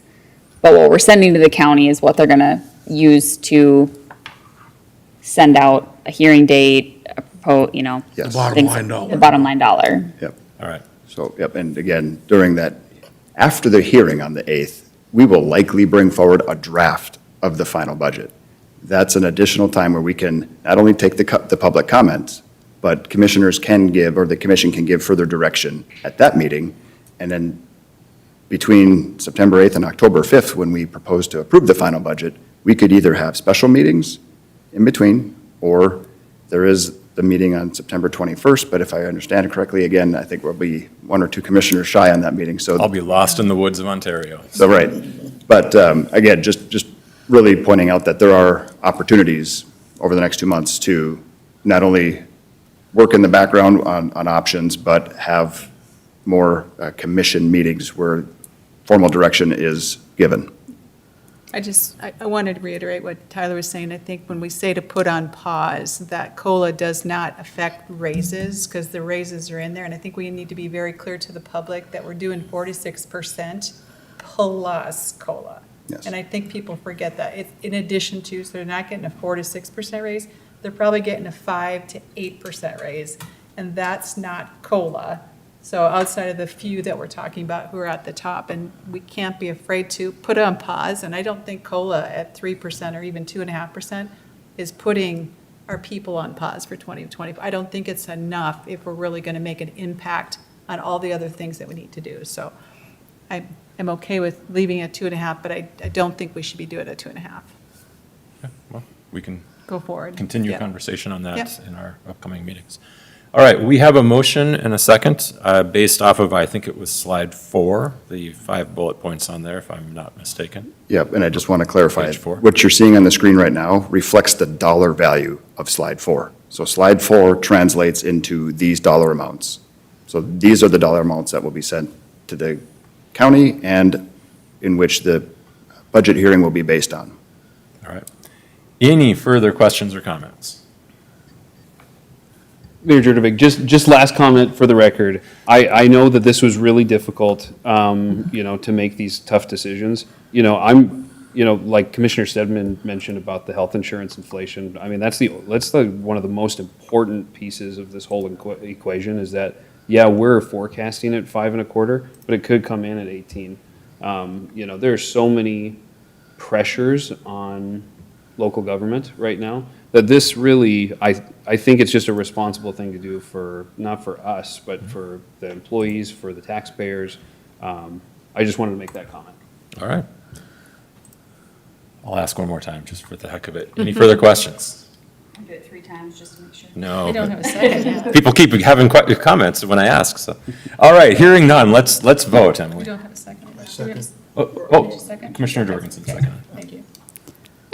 Speaker 2: But what we're sending to the county is what they're gonna use to send out a hearing date, a
Speaker 10: yes.
Speaker 4: The bottom
Speaker 2: things-
Speaker 4: line dollar.
Speaker 2: The bottom line dollar.
Speaker 1: All right.
Speaker 10: So, yep, and again, during that, after the hearing on the 8th, we will likely bring forward a draft of the final budget. That's an additional time where we can not only take the public comments, but commissioners can give, or the commission can give further direction at that meeting. And then between September 8th and October 5th, when we propose to approve the final budget, we could either have special meetings in between, or there is the meeting on September 21st, but if I understand it correctly, again, I think we'll be 1 or 2 commissioners shy on that meeting, so.
Speaker 1: I'll be lost in the woods of Ontario.
Speaker 10: So, right. But again, just really pointing out that there are opportunities over the next 2 months to not only work in the background on options, but have more commission meetings where formal direction is given.
Speaker 9: I wanted to reiterate what Tyler was saying. I think when we say to put on pause, that COLA does not affect raises, because the raises are in there. And I think we need to be very clear to the public that we're doing 46% plus COLA.
Speaker 10: Yes.
Speaker 9: And I think people forget that. It's in addition to, so they're not getting a 4 to 6% raise, they're probably getting a 5 to 8% raise. And that's not COLA. So outside of the few that we're talking about who are at the top, and we can't be afraid to put it on pause, and I don't think COLA at 3% or even 2.5% is putting our people on pause for 2020. I don't think it's enough if we're really going to make an impact on all the other things that we need to do. So I am okay with leaving it at 2.5, but I don't think we should be doing it at 2.5.
Speaker 1: Well, we can
Speaker 9: Go forward.
Speaker 1: continue
Speaker 9: Yeah.
Speaker 1: conversation on that
Speaker 9: Yep.
Speaker 1: in our upcoming meetings. All right, we have a motion and a second, based off of, I think it was slide 4, the 5 bullet points on there, if I'm not mistaken.
Speaker 10: Yep, and I just want to clarify,
Speaker 1: Page 4.
Speaker 10: what you're seeing on the screen right now reflects the dollar value of slide 4. So slide 4 translates into these dollar amounts. So these are the dollar amounts that will be sent to the county and in which the budget hearing will be based on.
Speaker 1: All right. Any further questions or comments?
Speaker 8: Mayor Jurdevig, just last comment for the record. I know that this was really difficult, to make these tough decisions. Like Commissioner Stedman mentioned about the health insurance inflation. I mean, that's one of the most important pieces of this whole equation is that, yeah, we're forecasting at 5.25, but it could come in at 18. There are so many pressures on local government right now that this really, I think it's just a responsible thing to do for, not for us, but for the employees, for the taxpayers. I just wanted to make that comment.
Speaker 1: All right. I'll ask one more time, just for the heck of it. Any further questions?
Speaker 2: I'll do it 3 times just to make sure.
Speaker 1: No.
Speaker 9: I don't
Speaker 1: but
Speaker 9: have a second yet.
Speaker 1: People keep having comments when I ask, so. All right, hearing none, let's vote,
Speaker 9: We
Speaker 1: Emily.
Speaker 9: don't have a second. Do we have a-
Speaker 1: Oh,
Speaker 9: Second?
Speaker 1: Commissioner Jorgensen, second.
Speaker 9: Thank you.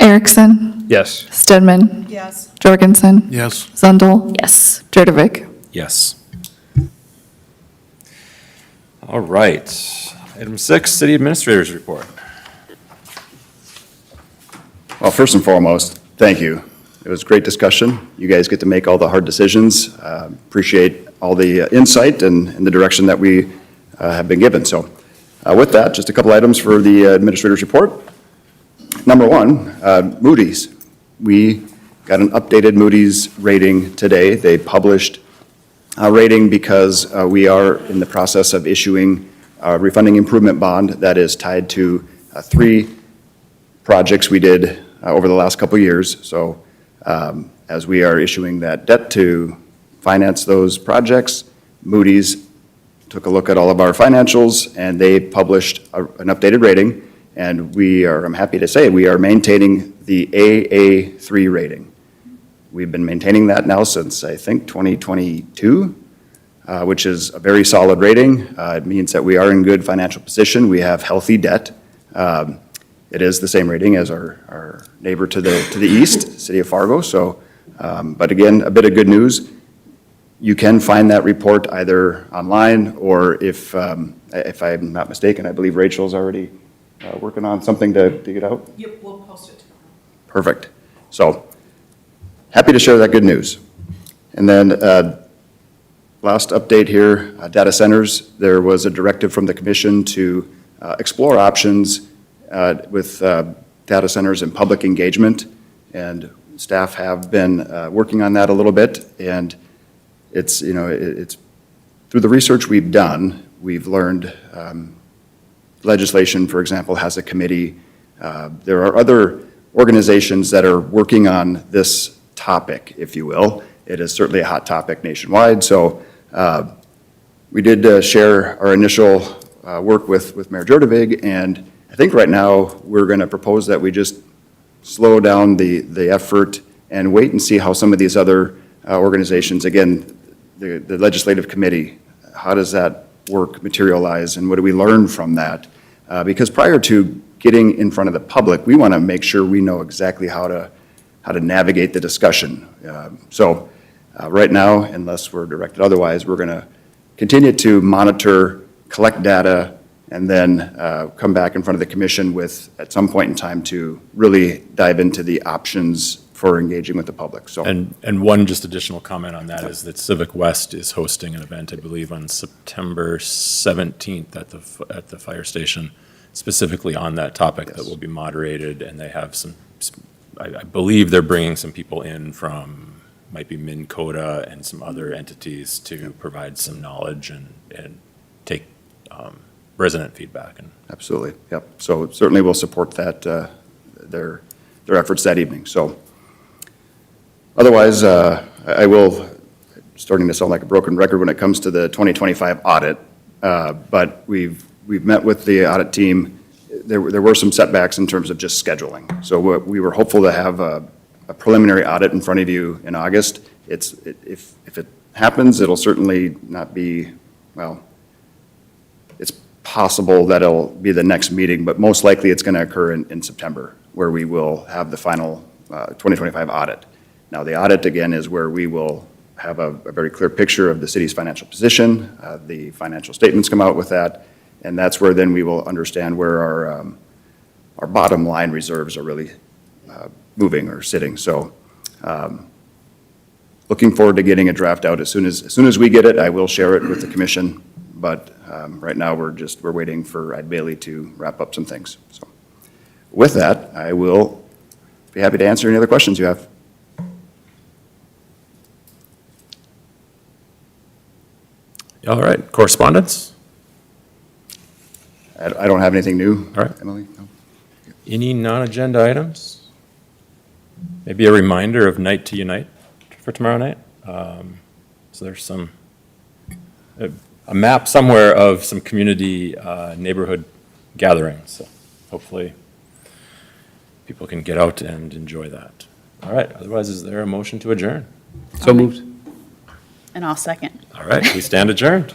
Speaker 3: Erickson,
Speaker 8: Yes.
Speaker 3: Stedman,
Speaker 9: Yes.
Speaker 3: Jorgensen,
Speaker 4: Yes.
Speaker 3: Zundel,
Speaker 2: Yes.
Speaker 3: Jurdevik.
Speaker 1: Yes. All right. Item 6, City Administrator's Report.
Speaker 10: Well, first and foremost, thank you. It was a great discussion. You guys get to make all the hard decisions. Appreciate all the insight and the direction that we have been given. So with that, just a couple items for the Administrator's Report. Number 1, Moody's. We got an updated Moody's rating today. They published a rating because we are in the process of issuing a refunding improvement bond that is tied to 3 projects we did over the last couple of years. So as we are issuing that debt to finance those projects, Moody's took a look at all of our financials and they published an updated rating. And I'm happy to say, we are maintaining the AA3 rating. We've been maintaining that now since, I think, 2022, which is a very solid rating. It means that we are in good financial position. We have healthy debt. It is the same rating as our neighbor to the east, City of Fargo. So, but again, a bit of good news. You can find that report either online or if I'm not mistaken, I believe Rachel's already working on something to get out?
Speaker 11: Yep, we'll post it tomorrow.
Speaker 10: Perfect. So, happy to share that good news. And then, last update here, data centers. There was a directive from the commission to explore options with data centers and public engagement. And staff have been working on that a little bit. And it's, it's through the research we've done, we've learned legislation, for example, has a committee. There are other organizations that are working on this topic, if you will. It is certainly a hot topic nationwide. So we did share our initial work with Mayor Jurdevig, and I think right now we're going to propose that we just slow down the effort and wait and see how some of these other organizations, again, the legislative committee, how does that work materialize and what do we learn from that? Because prior to getting in front of the public, we want to make sure we know exactly how to navigate the discussion. So right now, unless we're directed otherwise, we're going to continue to monitor, collect data, and then come back in front of the commission with, at some point in time, to really dive into the options for engaging with the public. So.
Speaker 1: And one just additional comment on that is that Civic West is hosting an event, I believe, on September 17th at the fire station, specifically on that topic that will be moderated, and they have I believe they're bringing some people in from, might be Minn Kota and some other entities to provide some knowledge and take resident feedback.
Speaker 10: Absolutely, yep. So certainly we'll support that, their efforts that evening. So Otherwise, I will, starting to sound like a broken record when it comes to the 2025 audit, but we've met with the audit team. There were some setbacks in terms of just scheduling. So we were hopeful to have a preliminary audit in front of you in August. If it happens, it'll certainly not be, well, it's possible that it'll be the next meeting, but most likely it's going to occur in September, where we will have the final 2025 audit. Now, the audit, again, is where we will have a very clear picture of the city's financial position. The financial statements come out with that, and that's where then we will understand where our bottom line reserves are really moving or sitting. So looking forward to getting a draft out. As soon as we get it, I will share it with the commission, but right now we're waiting for Ed Bailey to wrap up some things. So with that, I will be happy to answer any other questions you have.
Speaker 1: All right, correspondence?
Speaker 10: I don't have anything new.
Speaker 1: All right.
Speaker 10: Emily? No?
Speaker 1: Any non-agenda items? Maybe a reminder of Night to Unite for tomorrow night? So there's a map somewhere of some community neighborhood gatherings. So hopefully people can get out and enjoy that. All right, otherwise, is there a motion to adjourn?
Speaker 8: So moved.
Speaker 2: And I'll second.
Speaker 1: All right, we stand adjourned.